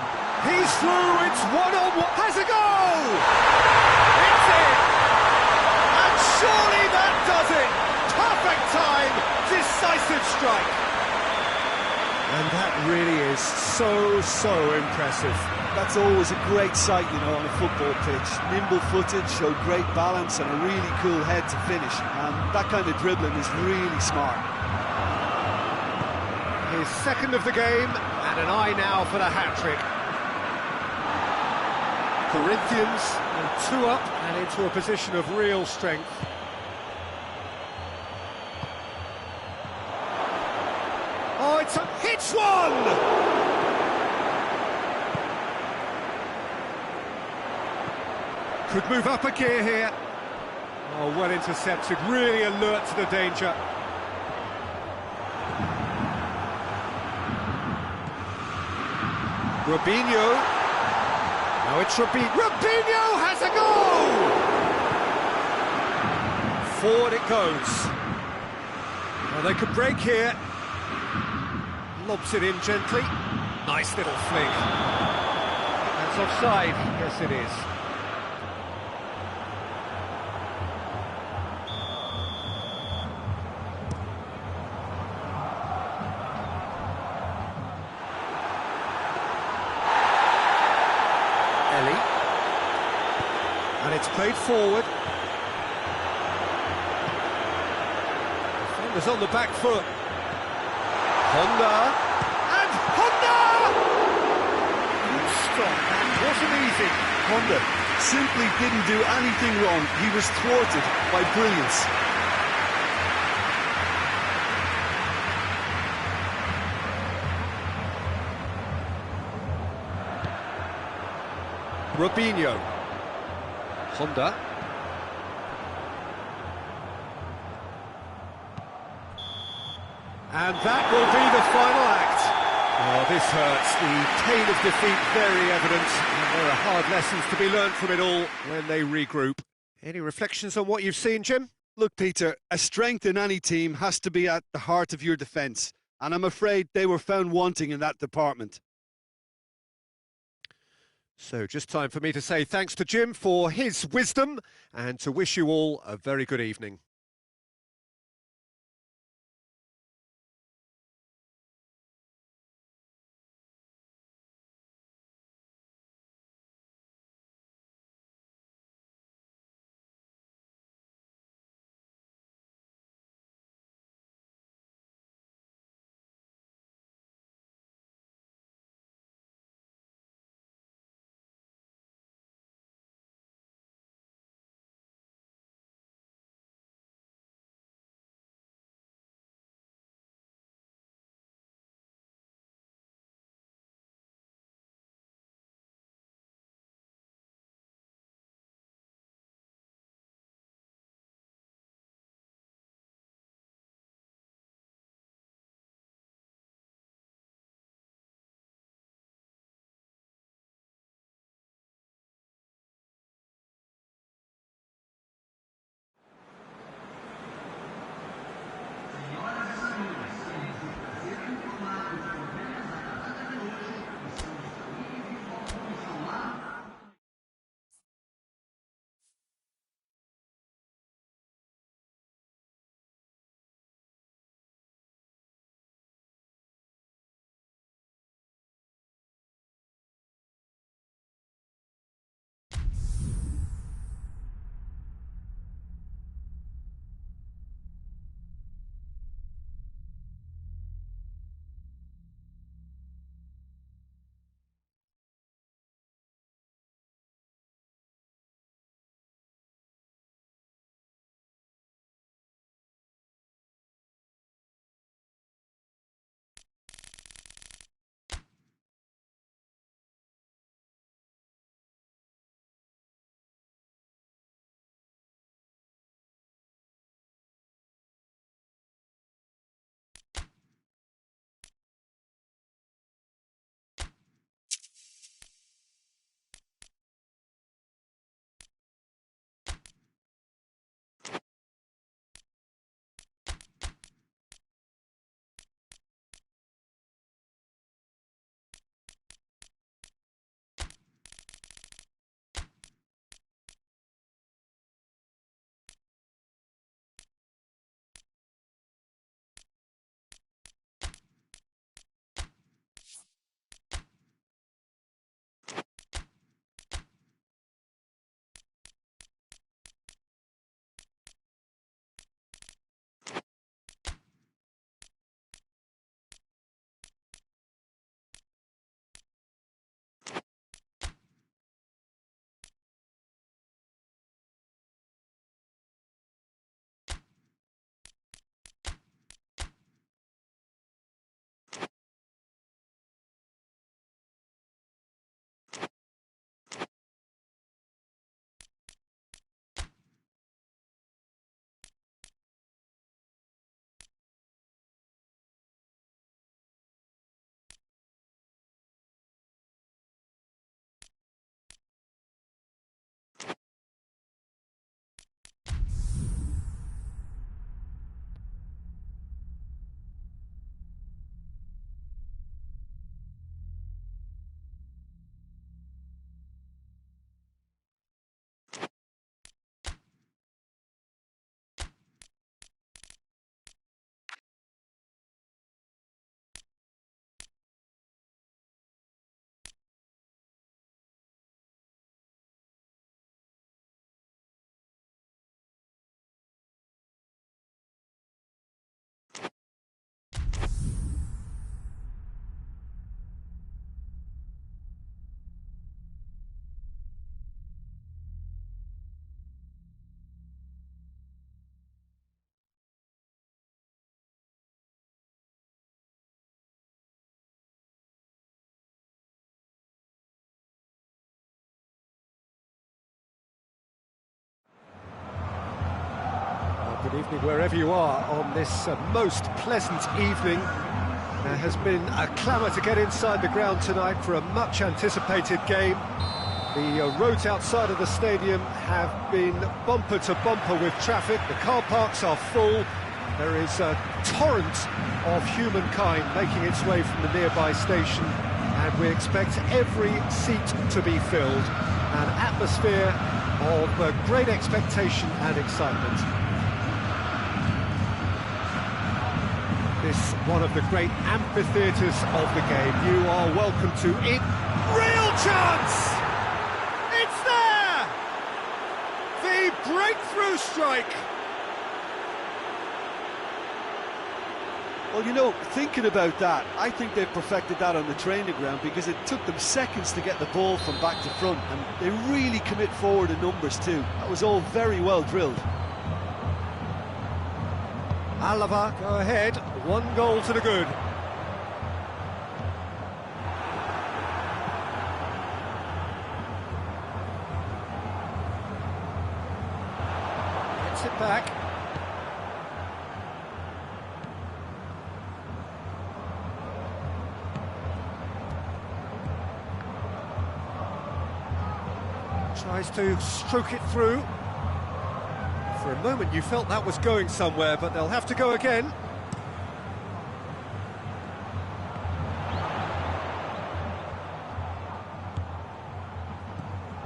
Speaker 1: He's through, it's one-on-one. Has a goal! It's in! And surely that does it! Perfect time, decisive strike. And that really is so impressive.
Speaker 2: That's always a great sight, you know, on a football pitch. Nimble-footed, showed great balance and a really cool head to finish. And that kind of dribbling is really smart.
Speaker 1: His second of the game, and an eye now for the hat-trick. Corinthians on 2 up and into a position of real strength. Oh, hits one! Could move up a gear here. Oh, well intercepted, really alert to the danger. Robinho. Now it's Robinho has a goal! Forward it goes. Well, they could break here. Lobs it in gently. Nice little flick. That's offside. Yes, it is. And it's played forward. Defenders on the back foot. Honda. And Honda! Good stop. That wasn't easy.
Speaker 2: Honda simply didn't do anything wrong. He was thwarted by brilliance.
Speaker 1: Robinho. Honda. And that will be the final act. Oh, this hurts. The pain of defeat very evident. And there are hard lessons to be learned from it all when they regroup. Any reflections on what you've seen, Jim?
Speaker 2: Look, Peter, a strength in any team has to be at the heart of your defence. And I'm afraid they were found wanting in that department.
Speaker 1: So just time for me to say thanks to Jim for his wisdom and to wish you all a very good evening.
Speaker 4: Good evening wherever you are on this most pleasant evening. There has been a clamour to get inside the ground tonight for a much anticipated game. The roads outside of the stadium have been bumper to bumper with traffic. The car parks are full. There is a torrent of humankind making its way from the nearby station, and we expect every seat to be filled. An atmosphere of great expectation and excitement. This one of the great amphitheatres of the game. You are welcome to it. Real chance! It's there! The breakthrough strike!
Speaker 2: Well, you know, thinking about that, I think they've perfected that on the training ground, because it took them seconds to get the ball from back to front, and they really commit forward in numbers too. That was all very well drilled.
Speaker 4: Alava, go ahead, 1 goal to the good. Gets it back. Tries to stroke it through. For a moment you felt that was going somewhere, but they'll have to go again.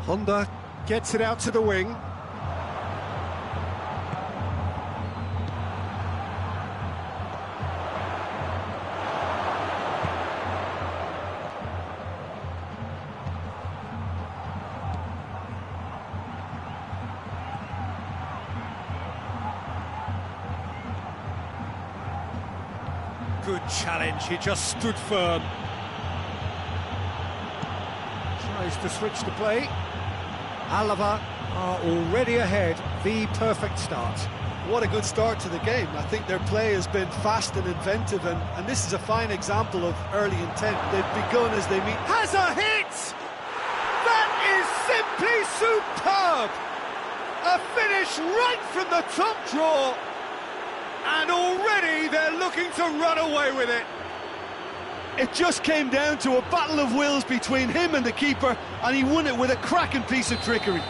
Speaker 4: Honda gets it out to the wing. Good challenge, he just stood firm. Tries to switch the play. Alava are already ahead, the perfect start.
Speaker 2: What a good start to the game. I think their play has been fast and inventive, and this is a fine example of early intent. They've begun as they meet.
Speaker 4: Has a hit! That is simply superb! A finish right from the top draw, and already they're looking to run away with it.
Speaker 2: It just came down to a battle of wills between him and the keeper, and he won it with a cracking piece of trickery.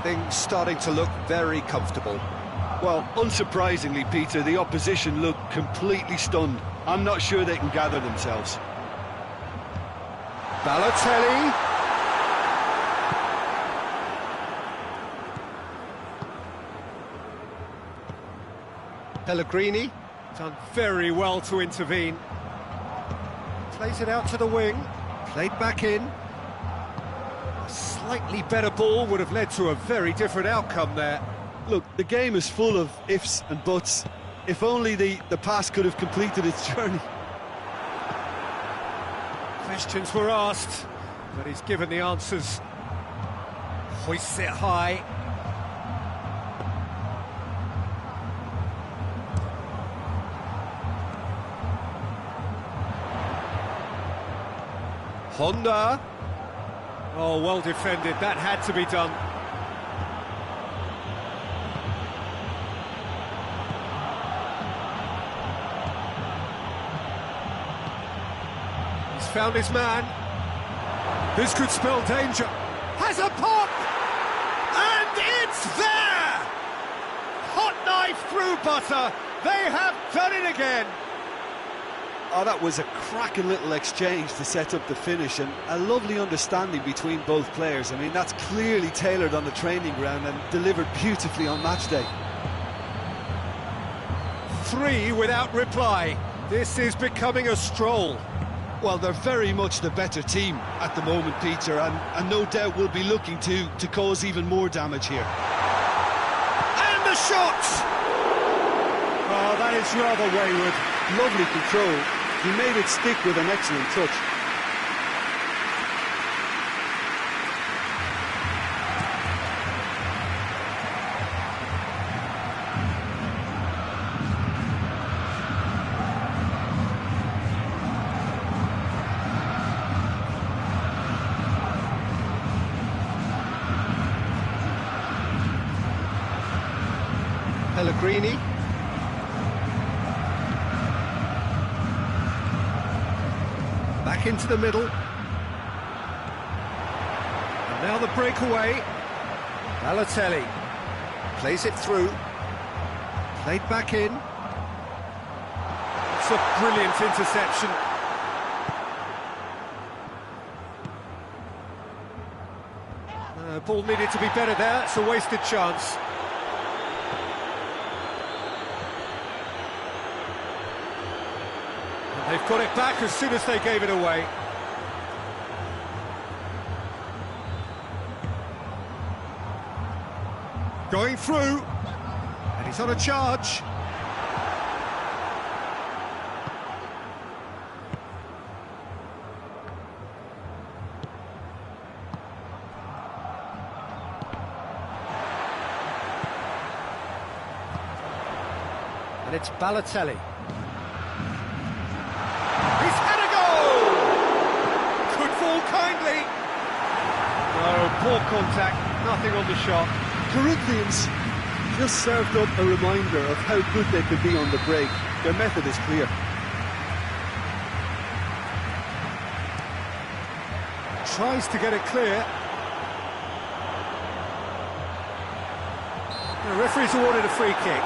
Speaker 4: Things starting to look very comfortable.
Speaker 2: Well, unsurprisingly, Peter, the opposition looked completely stunned. I'm not sure they can gather themselves.
Speaker 4: Balotelli. Pellegrini, done very well to intervene. Plays it out to the wing, played back in. A slightly better ball would have led to a very different outcome there.
Speaker 2: Look, the game is full of ifs and buts. If only the pass could have completed its journey.
Speaker 4: Questions were asked, but he's given the answers. Hoists it high. Honda. Oh, well defended. That had to be done. He's found his man. This could spell danger. Has a pop! And it's there! Hot knife through butter. They have done it again.
Speaker 2: Oh, that was a cracking little exchange to set up the finish, and a lovely understanding between both players. I mean, that's clearly tailored on the training ground and delivered beautifully on match day.
Speaker 4: 3 without reply. This is becoming a stroll.
Speaker 2: Well, they're very much the better team at the moment, Peter, and no doubt will be looking to cause even more damage here.
Speaker 4: And the shot! Oh, that is rather wayward.
Speaker 2: Lovely control. He made it stick with an excellent touch.
Speaker 1: Pellegrini. Back into the middle. And now the breakaway. Balotelli plays it through. Played back in. It's a brilliant interception. Ball needed to be better there. It's a wasted chance. And they've got it back as soon as they gave it away. Going through, and he's on a charge. And it's Balotelli. He's had a goal! Could fall kindly. No, poor contact, nothing on the shot.
Speaker 2: Corinthians just served up a reminder of how good they can be on the break. Their method is clear.
Speaker 1: Tries to get it clear. The referee's awarded a free kick.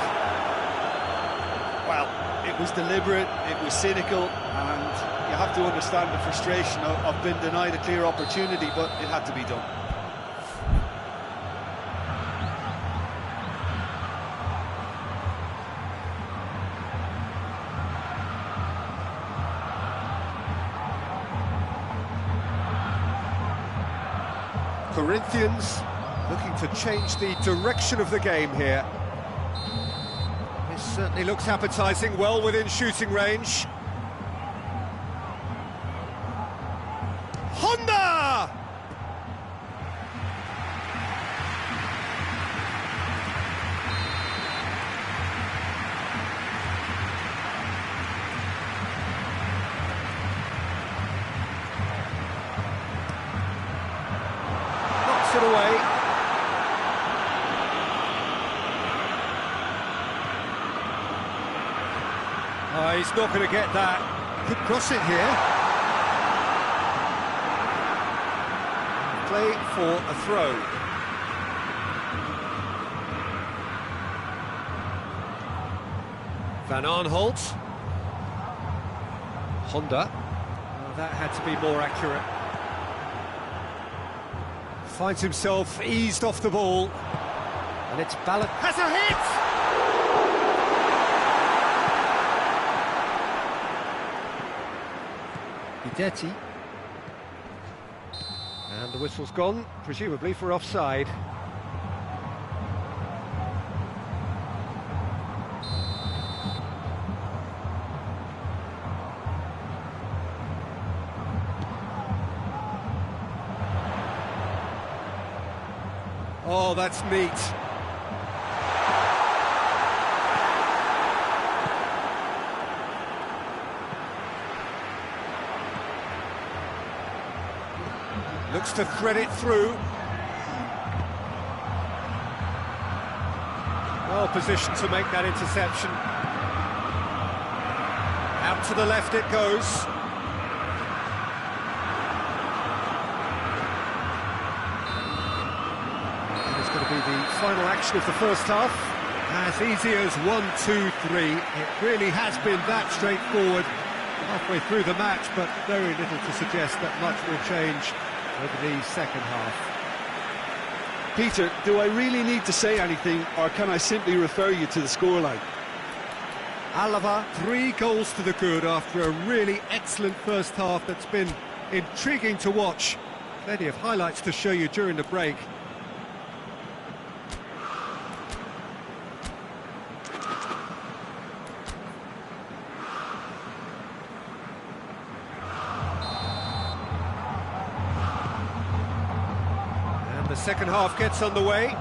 Speaker 2: Well, it was deliberate, it was cynical, and you have to understand the frustration of being denied a clear opportunity, but it had to be done.
Speaker 1: Corinthians looking to change the direction of the game here. This certainly looks appetising, well within shooting range. Honda! Knocks it away. Oh, he's not going to get that. Could cross it here. Play for a throw. Van Aanholt. Honda. Oh, that had to be more accurate. Finds himself eased off the ball. And it's Ballot. Has a hit! Guidetti. And the whistle's gone, presumably for offside. Oh, that's neat. Looks to thread it through. Well positioned to make that interception. Out to the left it goes. And it's going to be the final action of the first half. As easy as 1, 2, 3. It really has been that straightforward halfway through the match, but very little to suggest that much will change over the second half.
Speaker 2: Peter, do I really need to say anything, or can I simply refer you to the scoreline?
Speaker 1: Alaba, 3 goals to the good after a really excellent first half that's been intriguing to watch. Plenty of highlights to show you during the break. The second half gets underway.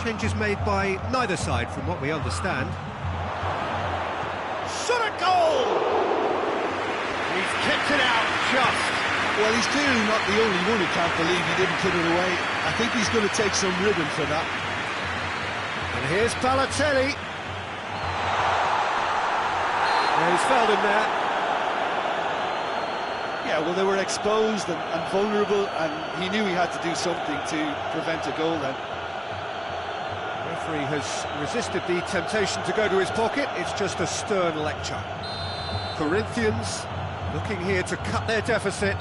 Speaker 1: Changes made by neither side from what we understand. Shot a goal! He's kept it out just.
Speaker 2: Well, he's clearly not the only one who can't believe he didn't put it away. I think he's going to take some ribbon for that.
Speaker 1: And here's Balotelli. Yeah, he's fouled him there.
Speaker 2: Yeah, well, they were exposed and vulnerable, and he knew he had to do something to prevent a goal then.
Speaker 1: The referee has resisted the temptation to go to his pocket. It's just a stern lecture. Corinthians looking here to cut their deficit.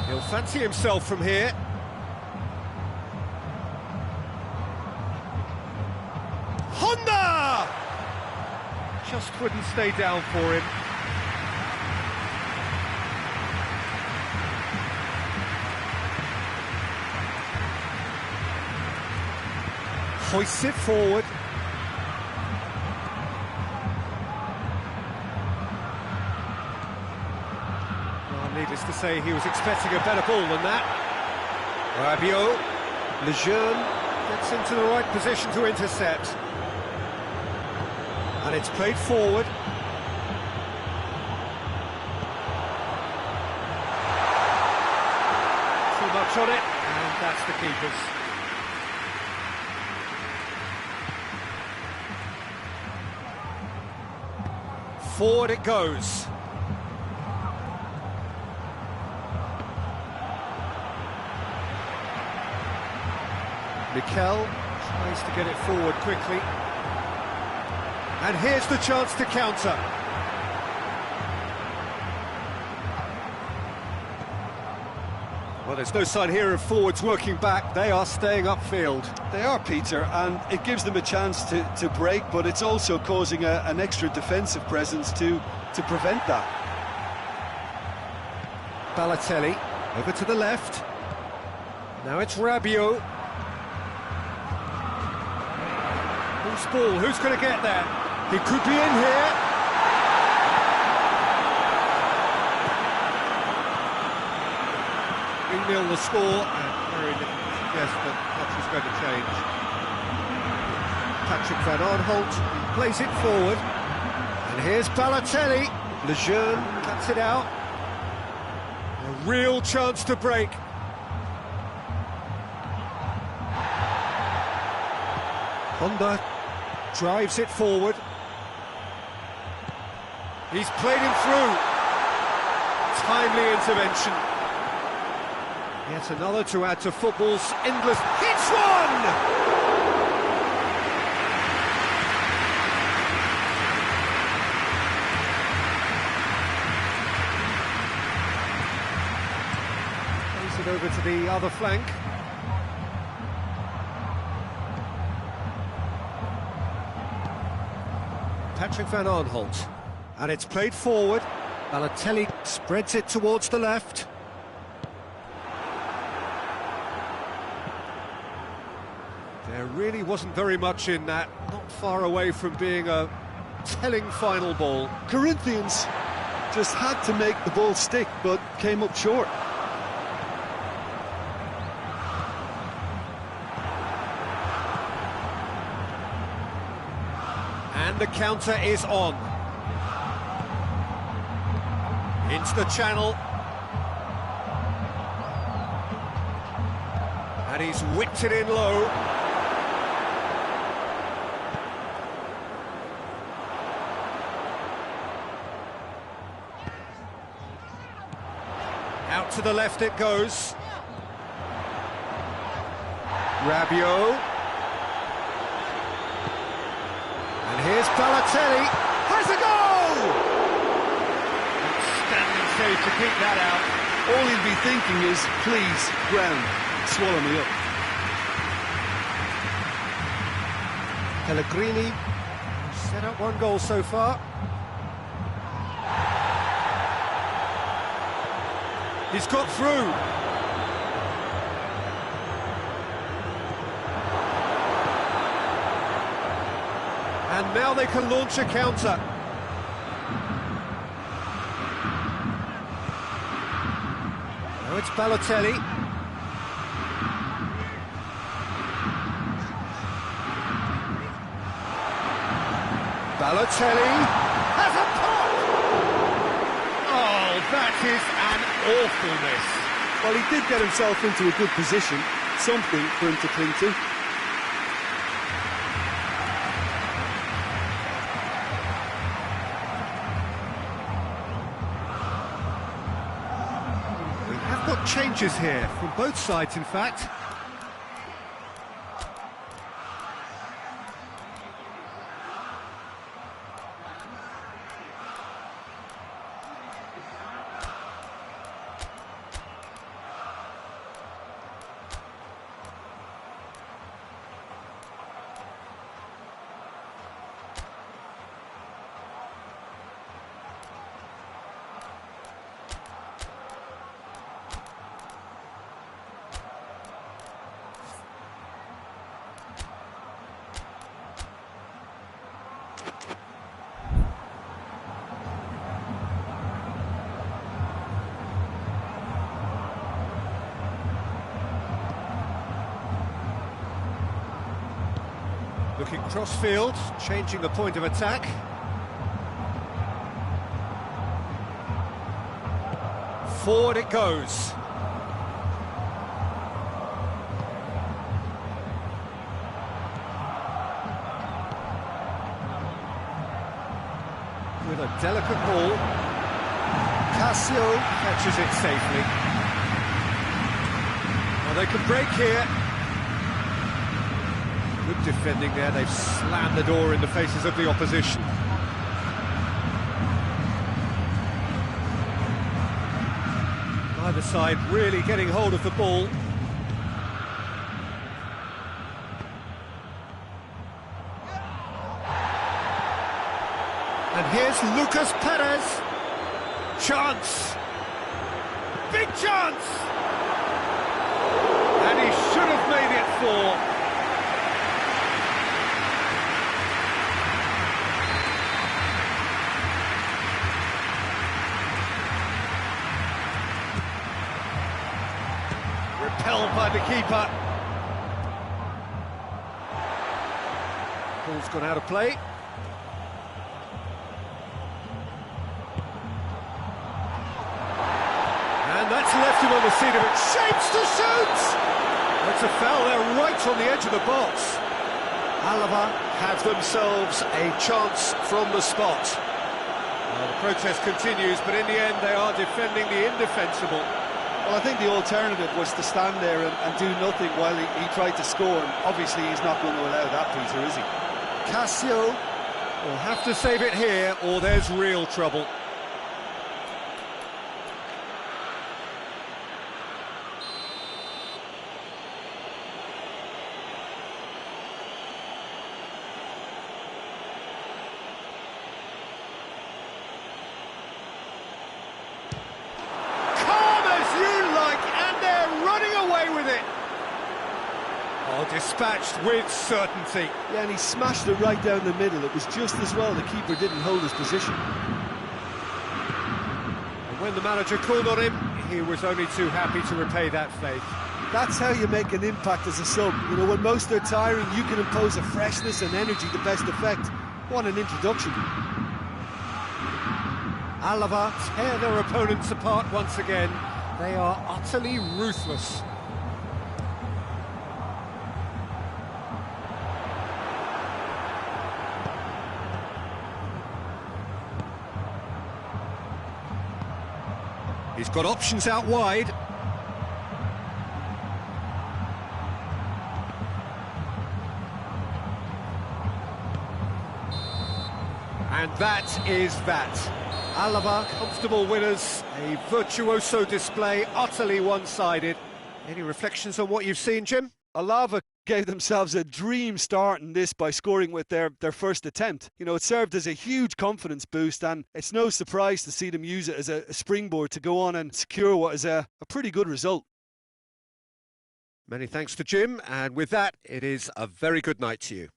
Speaker 1: He'll fancy himself from here. Honda! Just wouldn't stay down for him. Hoists it forward. Well, needless to say, he was expecting a better ball than that. Rabiot, Lejeune gets into the right position to intercept. And it's played forward. Too much on it, and that's the keeper's. Forward it goes. Mikel tries to get it forward quickly. And here's the chance to counter. Well, there's no sign here of forwards working back. They are staying upfield.
Speaker 2: They are, Peter, and it gives them a chance to break, but it's also causing an extra defensive presence to prevent that.
Speaker 1: Balotelli over to the left. Now it's Rabiot. Who's ball? Who's going to get there? He could be in here. 3-0 the score, and very little to suggest that much is going to change. Patrick Van Aanholt plays it forward. And here's Balotelli. Lejeune cuts it out. A real chance to break. Honda drives it forward. He's played him through. Timely intervention. Yet another to add to football's endless... Hits one! Plays it over to the other flank. Patrick Van Aanholt. And it's played forward. Balotelli spreads it towards the left. There really wasn't very much in that, not far away from being a telling final ball.
Speaker 2: Corinthians just had to make the ball stick, but came up short.
Speaker 1: And the counter is on. Into the channel. And he's whipped it in low. Out to the left it goes. Rabiot. And here's Balotelli. Has a goal! Outstanding save to keep that out.
Speaker 2: All he'll be thinking is, please, ground, swallow me up.
Speaker 1: Pellegrini set up one goal so far. He's got through. And now they can launch a counter. Now it's Balotelli. Balotelli has a pop! Oh, that is an awfulness.
Speaker 2: Well, he did get himself into a good position, something for him to cling to.
Speaker 1: changes here, from both sides in fact. Looking cross-field, changing the point of attack. Forward it goes. With a delicate ball, Cassio catches it safely. Well, they can break here. Good defending there, they've slammed the door in the faces of the opposition. Either side really getting hold of the ball. And here's Lucas Perez. Chance! Big chance! And he should have made it 4. Repelled by the keeper. Ball's gone out of play. And that's left him on the seat of it. Shapes to shoot! That's a foul there, right on the edge of the box. Alava have themselves a chance from the spot. Well, the protest continues, but in the end they are defending the indefensible.
Speaker 2: Well, I think the alternative was to stand there and do nothing while he tried to score, and obviously he's not going to allow that, Peter, is he?
Speaker 1: Cassio will have to save it here, or there's real trouble. Dispatched with certainty.
Speaker 2: Yeah, and he smashed it right down the middle. It was just as well the keeper didn't hold his position.
Speaker 1: And when the manager called on him, he was only too happy to repay that faith.
Speaker 2: That's how you make an impact as a sub. You know, when most are tiring, you can impose a freshness and energy to best effect. What an introduction.
Speaker 1: Alava tear their opponents apart once again. They are utterly ruthless. He's got options out wide. And that is that. Alava, comfortable winners, a virtuoso display, utterly one-sided. Any reflections on what you've seen, Jim?
Speaker 2: Alava gave themselves a dream start in this by scoring with their first attempt. You know, it served as a huge confidence boost, and it's no surprise to see them use it as a springboard to go on and secure what is a pretty good result.
Speaker 1: Many thanks to Jim, and with that, it is a very good night to you.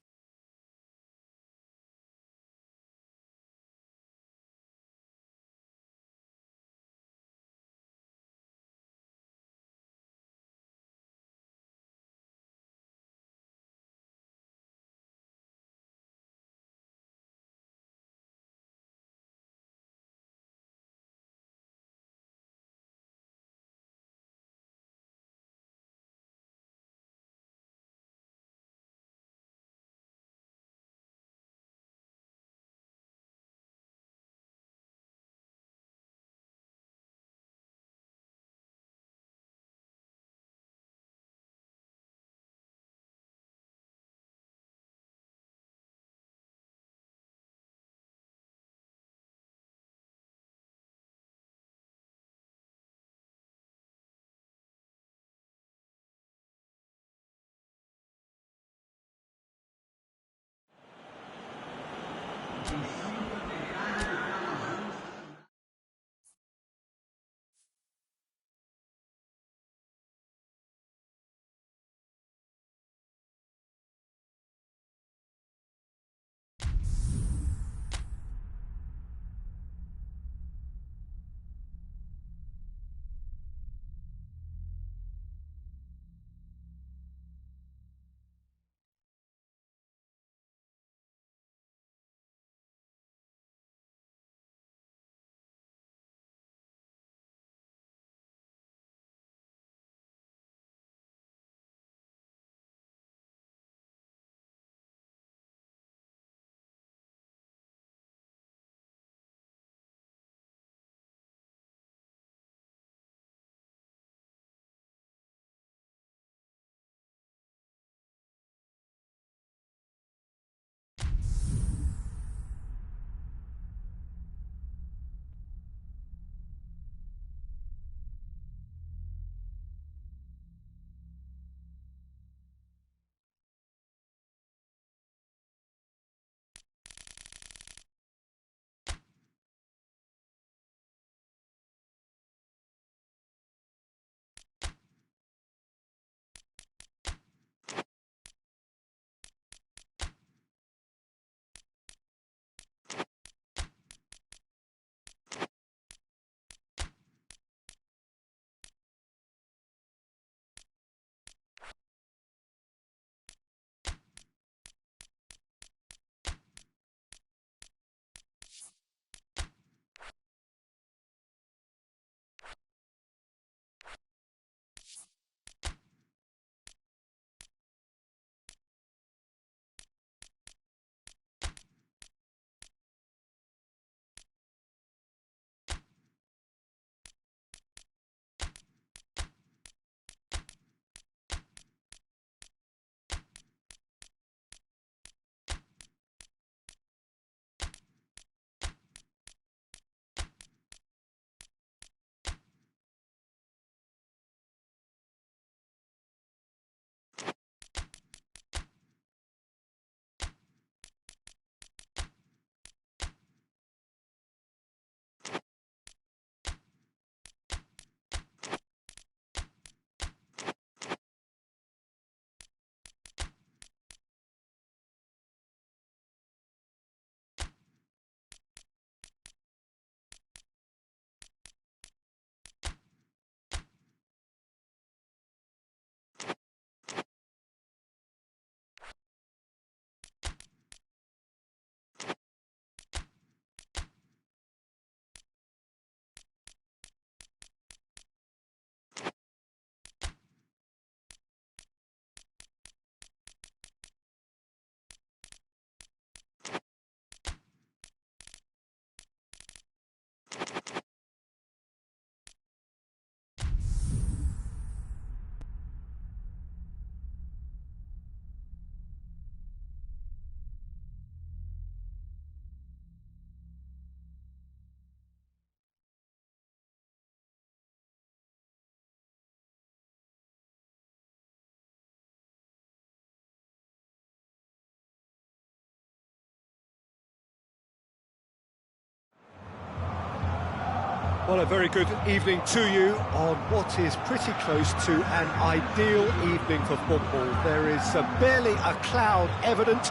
Speaker 1: Well, a very good evening to you on what is pretty close to an ideal evening for football. There is barely a cloud evident.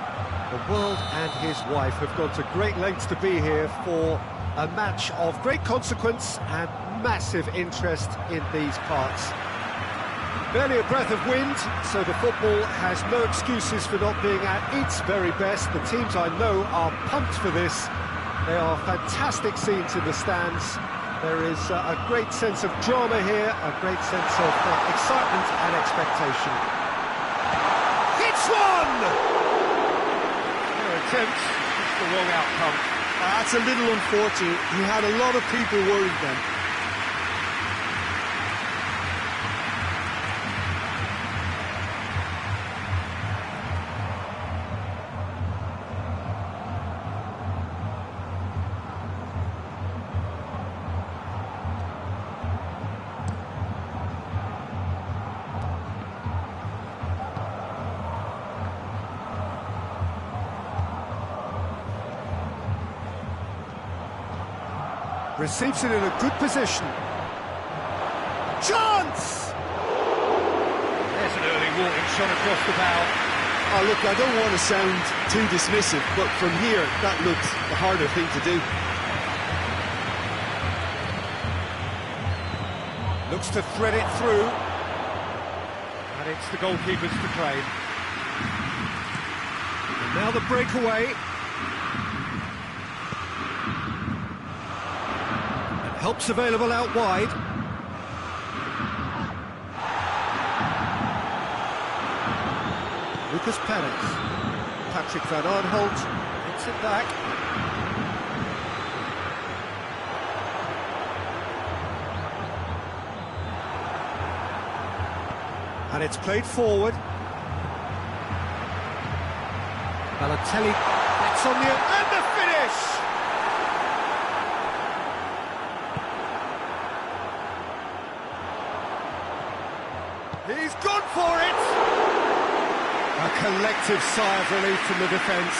Speaker 1: The world and his wife have gone to great lengths to be here for a match of great consequence and massive interest in these parts. Barely a breath of wind, so the football has no excuses for not being at its very best. The teams I know are pumped for this. They are fantastic scenes in the stands. There is a great sense of drama here, a great sense of excitement and expectation. Hits one!
Speaker 3: Their attempt, just the wrong outcome.
Speaker 2: That's a little unfortunate. He had a lot of people worried then.
Speaker 4: Receives it in a good position. Chance!
Speaker 1: There's an early warning shot across the bow.
Speaker 2: Oh, look, I don't want to sound too dismissive, but from here, that looks the harder thing to do.
Speaker 1: Looks to thread it through. And it's the goalkeepers to claim. And now the breakaway. And help's available out wide.
Speaker 4: Lucas Perez. Patrick Van Aanholt hits it back. And it's played forward. Balotelli gets on the... and the finish! He's gone for it! A collective sigh of relief from the defence.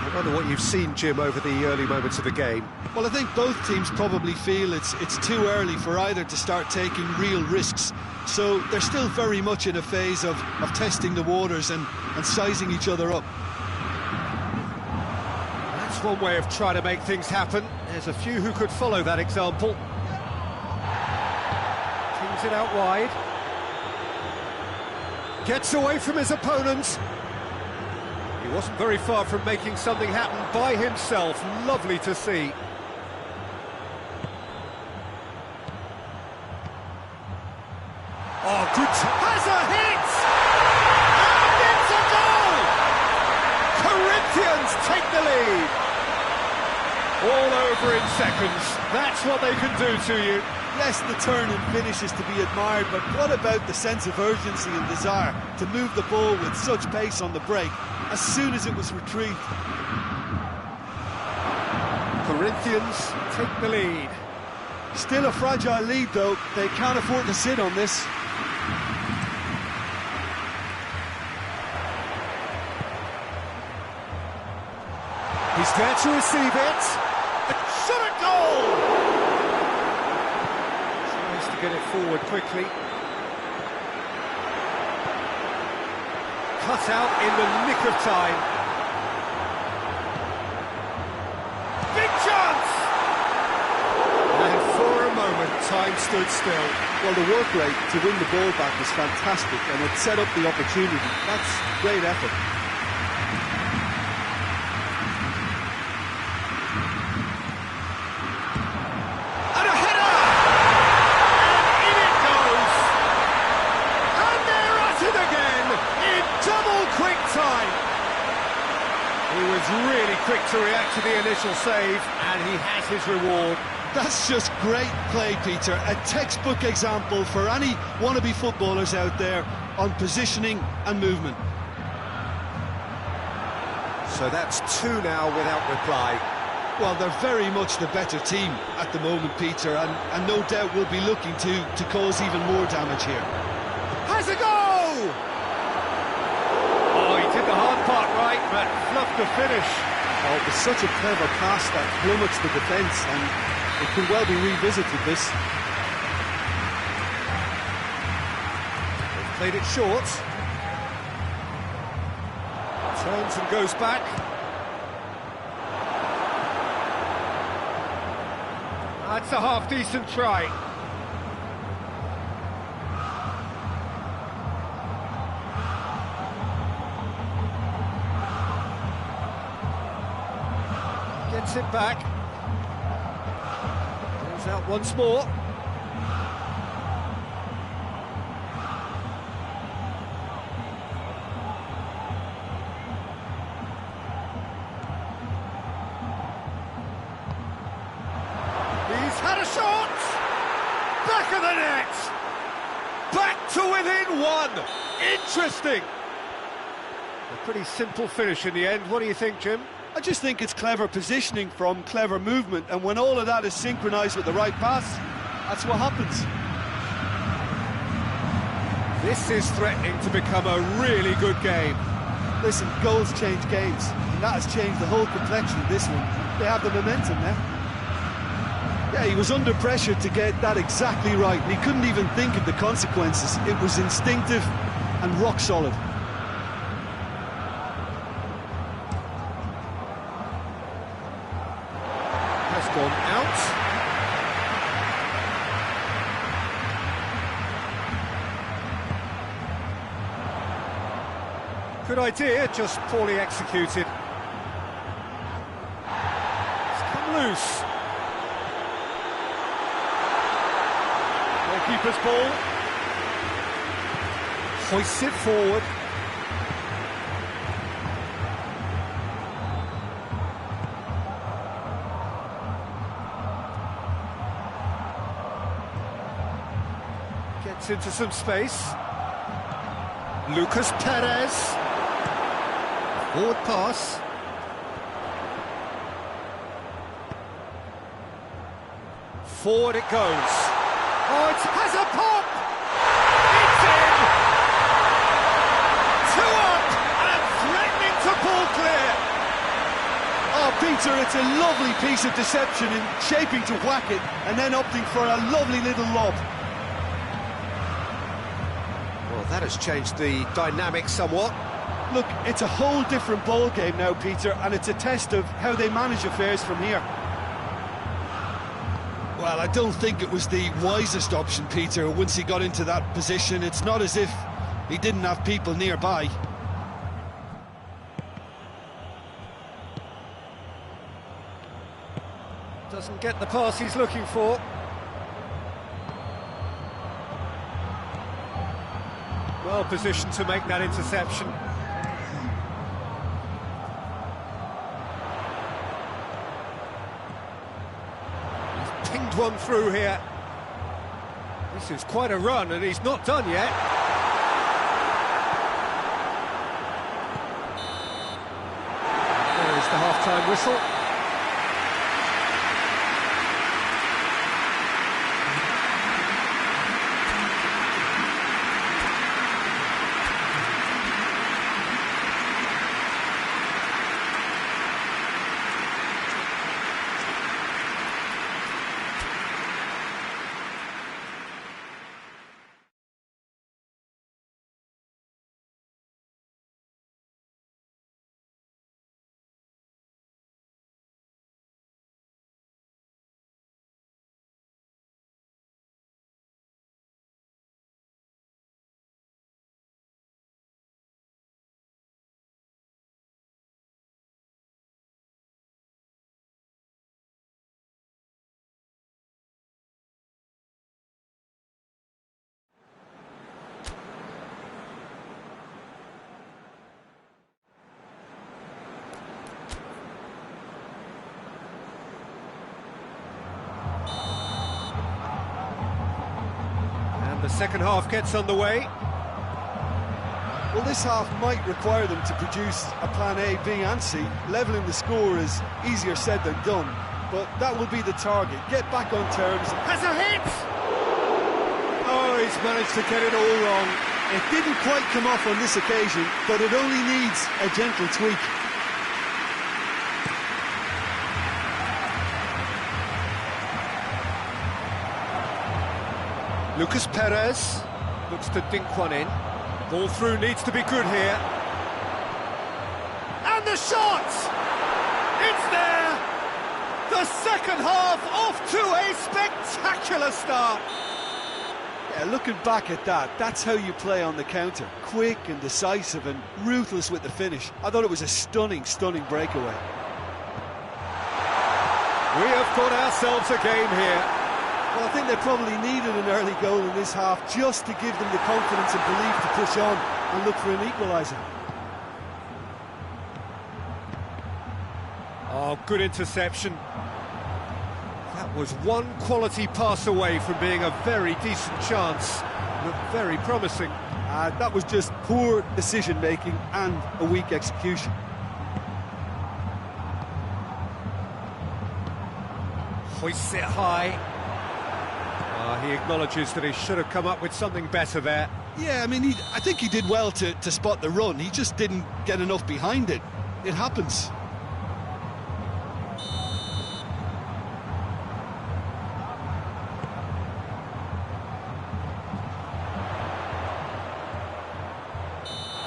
Speaker 4: I wonder what you've seen, Jim, over the early moments of the game.
Speaker 2: Well, I think both teams probably feel it's too early for either to start taking real risks. So they're still very much in a phase of testing the waters and sizing each other up.
Speaker 1: That's one way of trying to make things happen. There's a few who could follow that example. Kings it out wide. Gets away from his opponent. He wasn't very far from making something happen by himself. Lovely to see. Oh, good. Has a hit! And it's a goal! Corinthians take the lead. All over in seconds. That's what they can do to you.
Speaker 2: Yes, the turn and finish is to be admired, but what about the sense of urgency and desire to move the ball with such pace on the break as soon as it was retrieved?
Speaker 1: Corinthians take the lead.
Speaker 2: Still a fragile lead, though. They can't afford to sit on this.
Speaker 1: He's there to receive it. A shot at goal! Tries to get it forward quickly. Cut out in the nick of time. Big chance! And for a moment, time stood still.
Speaker 2: Well, the work rate to win the ball back was fantastic, and it set up the opportunity. That's great effort.
Speaker 1: He was really quick to react to the initial save, and he has his reward.
Speaker 2: That's just great play, Peter. A textbook example for any wannabe footballers out there on positioning and movement.
Speaker 4: So that's two now without reply.
Speaker 2: Well, they're very much the better team at the moment, Peter, and no doubt will be looking to cause even more damage here.
Speaker 1: Has a go! Oh, he did the hard part right, but fluffed the finish.
Speaker 2: Oh, it was such a clever pass that plummets the defence, and it could well be revisited, this.
Speaker 1: They've played it short. Turns and goes back. That's a half-decent try. Gets it back. Goes out once more. He's had a shot! Back of the net! Back to within one! Interesting! A pretty simple finish in the end. What do you think, Jim?
Speaker 2: I just think it's clever positioning from clever movement, and when all of that is synchronised with the right pass, that's what happens.
Speaker 1: This is threatening to become a really good game.
Speaker 2: Listen, goals change games, and that has changed the whole complexion of this one. They have the momentum now. Yeah, he was under pressure to get that exactly right, and he couldn't even think of the consequences. It was instinctive and rock solid.
Speaker 1: Has gone out. Good idea, just poorly executed. It's come loose.
Speaker 3: Goalkeeper's ball.
Speaker 1: Hoists it forward. Gets into some space. Lucas Perez. Forward pass. Forward it goes. Oh, it has a pop! It's in! 2 up and threatening to pull clear.
Speaker 2: Oh, Peter, it's a lovely piece of deception in shaping to whack it and then opting for a lovely little lob.
Speaker 1: Well, that has changed the dynamic somewhat.
Speaker 2: Look, it's a whole different ball game now, Peter, and it's a test of how they manage affairs from here. Well, I don't think it was the wisest option, Peter, once he got into that position. It's not as if he didn't have people nearby.
Speaker 1: Doesn't get the pass he's looking for. Well positioned to make that interception. Pinged one through here. This is quite a run, and he's not done yet. There is the half-time whistle. The second half gets underway.
Speaker 2: Well, this half might require them to produce a plan A, B and C. Levelling the score is easier said than done, but that will be the target. Get back on terms.
Speaker 1: Has a hit! Oh, he's managed to get it all wrong.
Speaker 2: It didn't quite come off on this occasion, but it only needs a gentle tweak.
Speaker 1: Lucas Perez looks to dink one in. Ball through needs to be good here. And the shot! It's there! The second half off to a spectacular start.
Speaker 2: Yeah, looking back at that, that's how you play on the counter. Quick and decisive and ruthless with the finish. I thought it was a stunning, stunning breakaway.
Speaker 1: We have got ourselves a game here.
Speaker 2: Well, I think they probably needed an early goal in this half just to give them the confidence and belief to push on and look for an equaliser.
Speaker 1: Oh, good interception. That was one quality pass away from being a very decent chance. Looked very promising.
Speaker 2: That was just poor decision-making and a weak execution.
Speaker 1: Hoists it high. He acknowledges that he should have come up with something better there.
Speaker 2: Yeah, I mean, I think he did well to spot the run. He just didn't get enough behind it. It happens.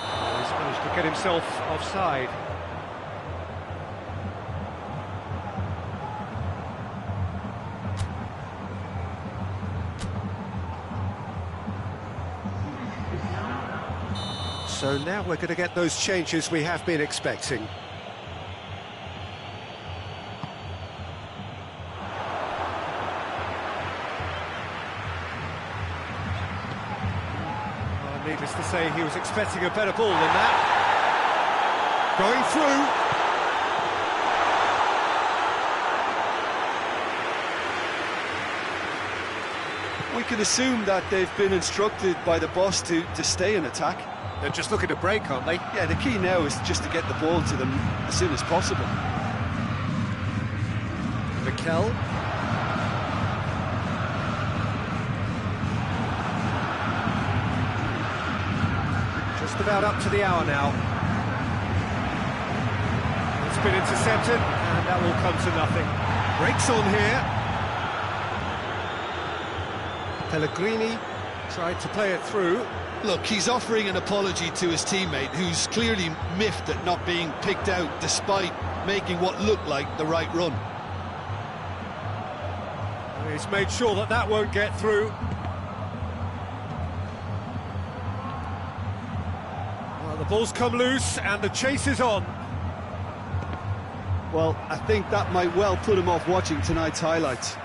Speaker 1: He's managed to get himself offside. So now we're going to get those changes we have been expecting. Needless to say, he was expecting a better ball than that. Going through.
Speaker 2: We can assume that they've been instructed by the boss to stay in attack.
Speaker 1: They're just looking to break, aren't they?
Speaker 2: Yeah, the key now is just to get the ball to them as soon as possible.
Speaker 1: Mikel. Just about up to the hour now. It's been intercepted, and that will come to nothing. Breaks on here. Pellegrini tried to play it through.
Speaker 2: Look, he's offering an apology to his teammate, who's clearly miffed at not being picked out despite making what looked like the right run.
Speaker 1: He's made sure that that won't get through. Well, the ball's come loose and the chase is on.
Speaker 2: Well, I think that might well put him off watching tonight's highlights.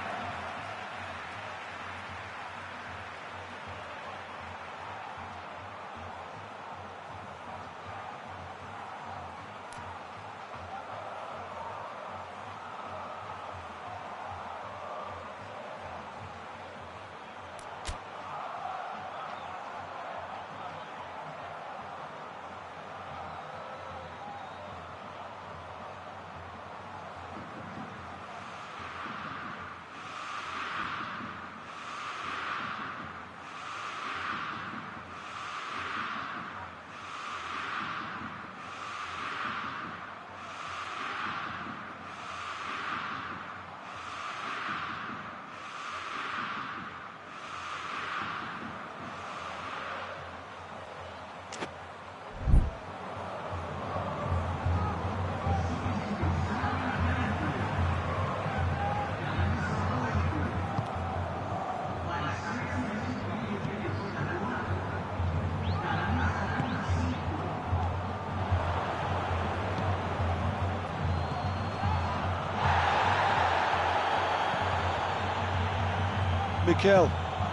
Speaker 2: Mikel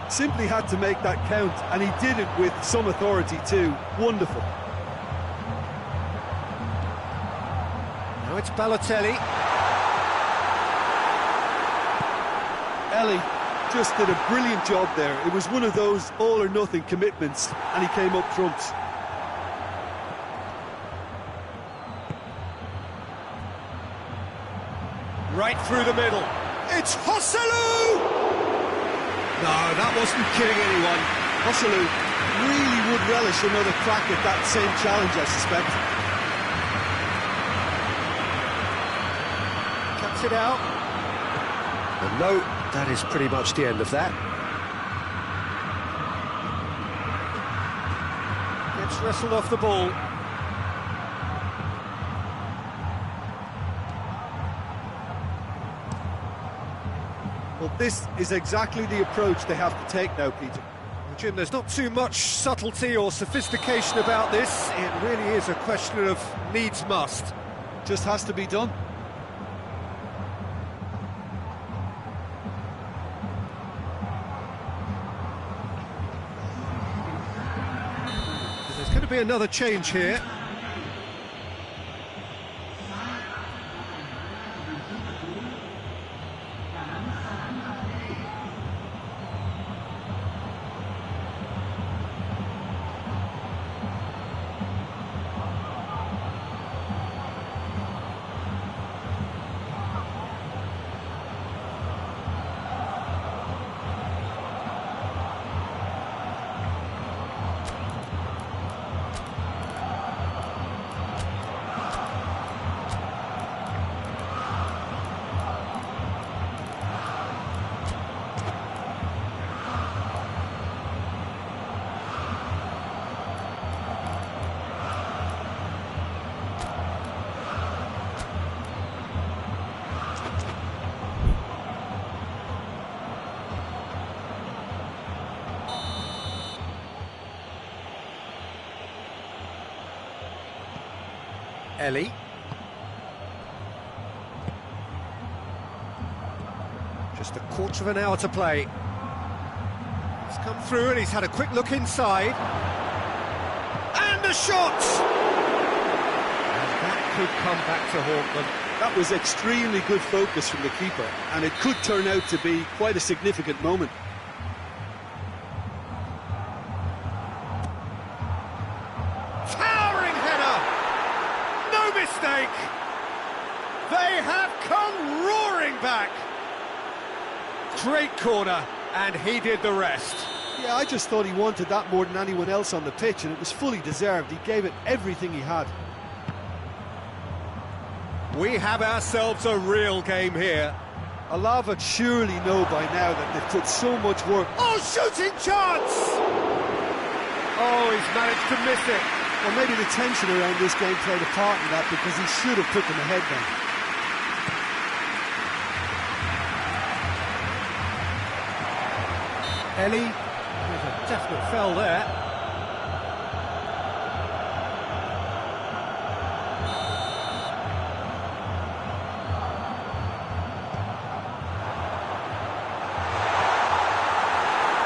Speaker 2: simply had to make that count, and he did it with some authority too. Wonderful.
Speaker 1: Now it's Balotelli.
Speaker 2: Ellie just did a brilliant job there. It was one of those all-or-nothing commitments, and he came up front.
Speaker 1: Right through the middle. It's Hosselu! No, that wasn't kidding anyone.
Speaker 2: Hosselu really would relish another crack at that same challenge, I suspect.
Speaker 1: Cuts it out. And no, that is pretty much the end of that. Gets wrestled off the ball.
Speaker 2: Well, this is exactly the approach they have to take now, Peter.
Speaker 1: Well, Jim, there's not too much subtlety or sophistication about this. It really is a question of needs must.
Speaker 2: Just has to be done.
Speaker 1: There's going to be another change here.
Speaker 4: Ellie. Just a quarter of an hour to play. He's come through and he's had a quick look inside. And a shot! And that could come back to haunt them.
Speaker 2: That was extremely good focus from the keeper, and it could turn out to be quite a significant moment.
Speaker 4: Towering header! No mistake! They have come roaring back! Great corner, and he did the rest.
Speaker 2: Yeah, I just thought he wanted that more than anyone else on the pitch, and it was fully deserved. He gave it everything he had.
Speaker 4: We have ourselves a real game here.
Speaker 2: Alava surely know by now that they've put so much work.
Speaker 4: Oh, shooting chance! Oh, he's managed to miss it.
Speaker 2: Well, maybe the tension around this game played a part in that, because he should have put them ahead then.
Speaker 4: Ellie, with a definite foul there.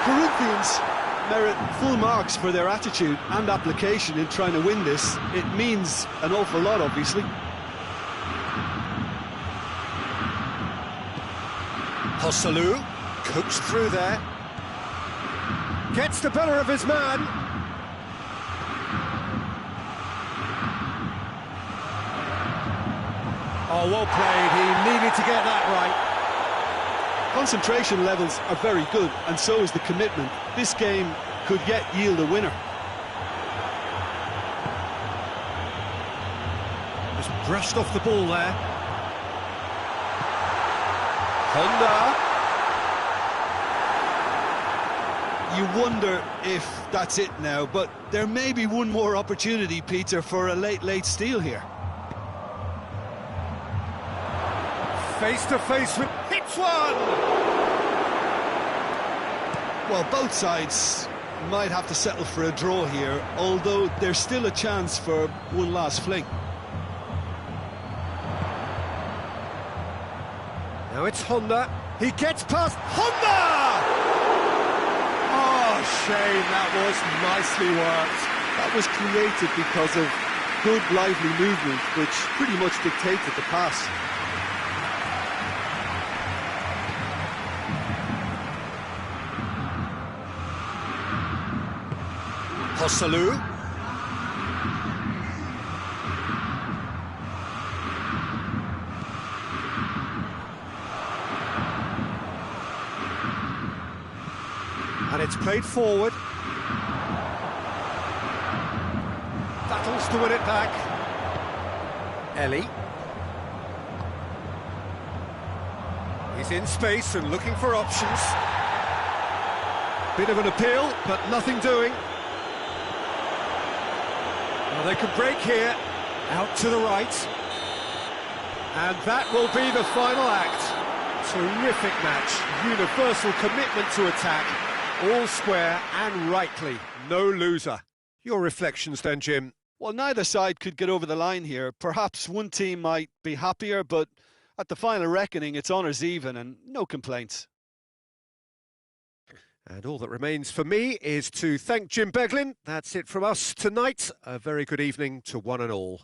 Speaker 2: Corinthians merit full marks for their attitude and application in trying to win this. It means an awful lot, obviously.
Speaker 4: Hosselu coached through there. Gets the better of his man. Oh, well played. He needed to get that right.
Speaker 2: Concentration levels are very good, and so is the commitment. This game could yet yield a winner.
Speaker 4: Just brushed off the ball there. Honda.
Speaker 2: You wonder if that's it now, but there may be one more opportunity, Peter, for a late steal here.
Speaker 4: Face to face with... hits one!
Speaker 2: Well, both sides might have to settle for a draw here, although there's still a chance for one last fling.
Speaker 4: Now it's Honda. He gets past Honda! Oh, shame, that was nicely worked.
Speaker 2: That was created because of good, lively movement, which pretty much dictated the pass.
Speaker 4: Hosselu. And it's played forward. Battles to win it back. Ellie. He's in space and looking for options. Bit of an appeal, but nothing doing. Well, they could break here. Out to the right. And that will be the final act. Terrific match. Universal commitment to attack. All square and rightly. No loser. Your reflections then, Jim?
Speaker 2: Well, neither side could get over the line here. Perhaps one team might be happier, but at the final reckoning, it's honours even and no complaints.
Speaker 4: And all that remains for me is to thank Jim Beglin. That's it from us tonight. A very good evening to one and all.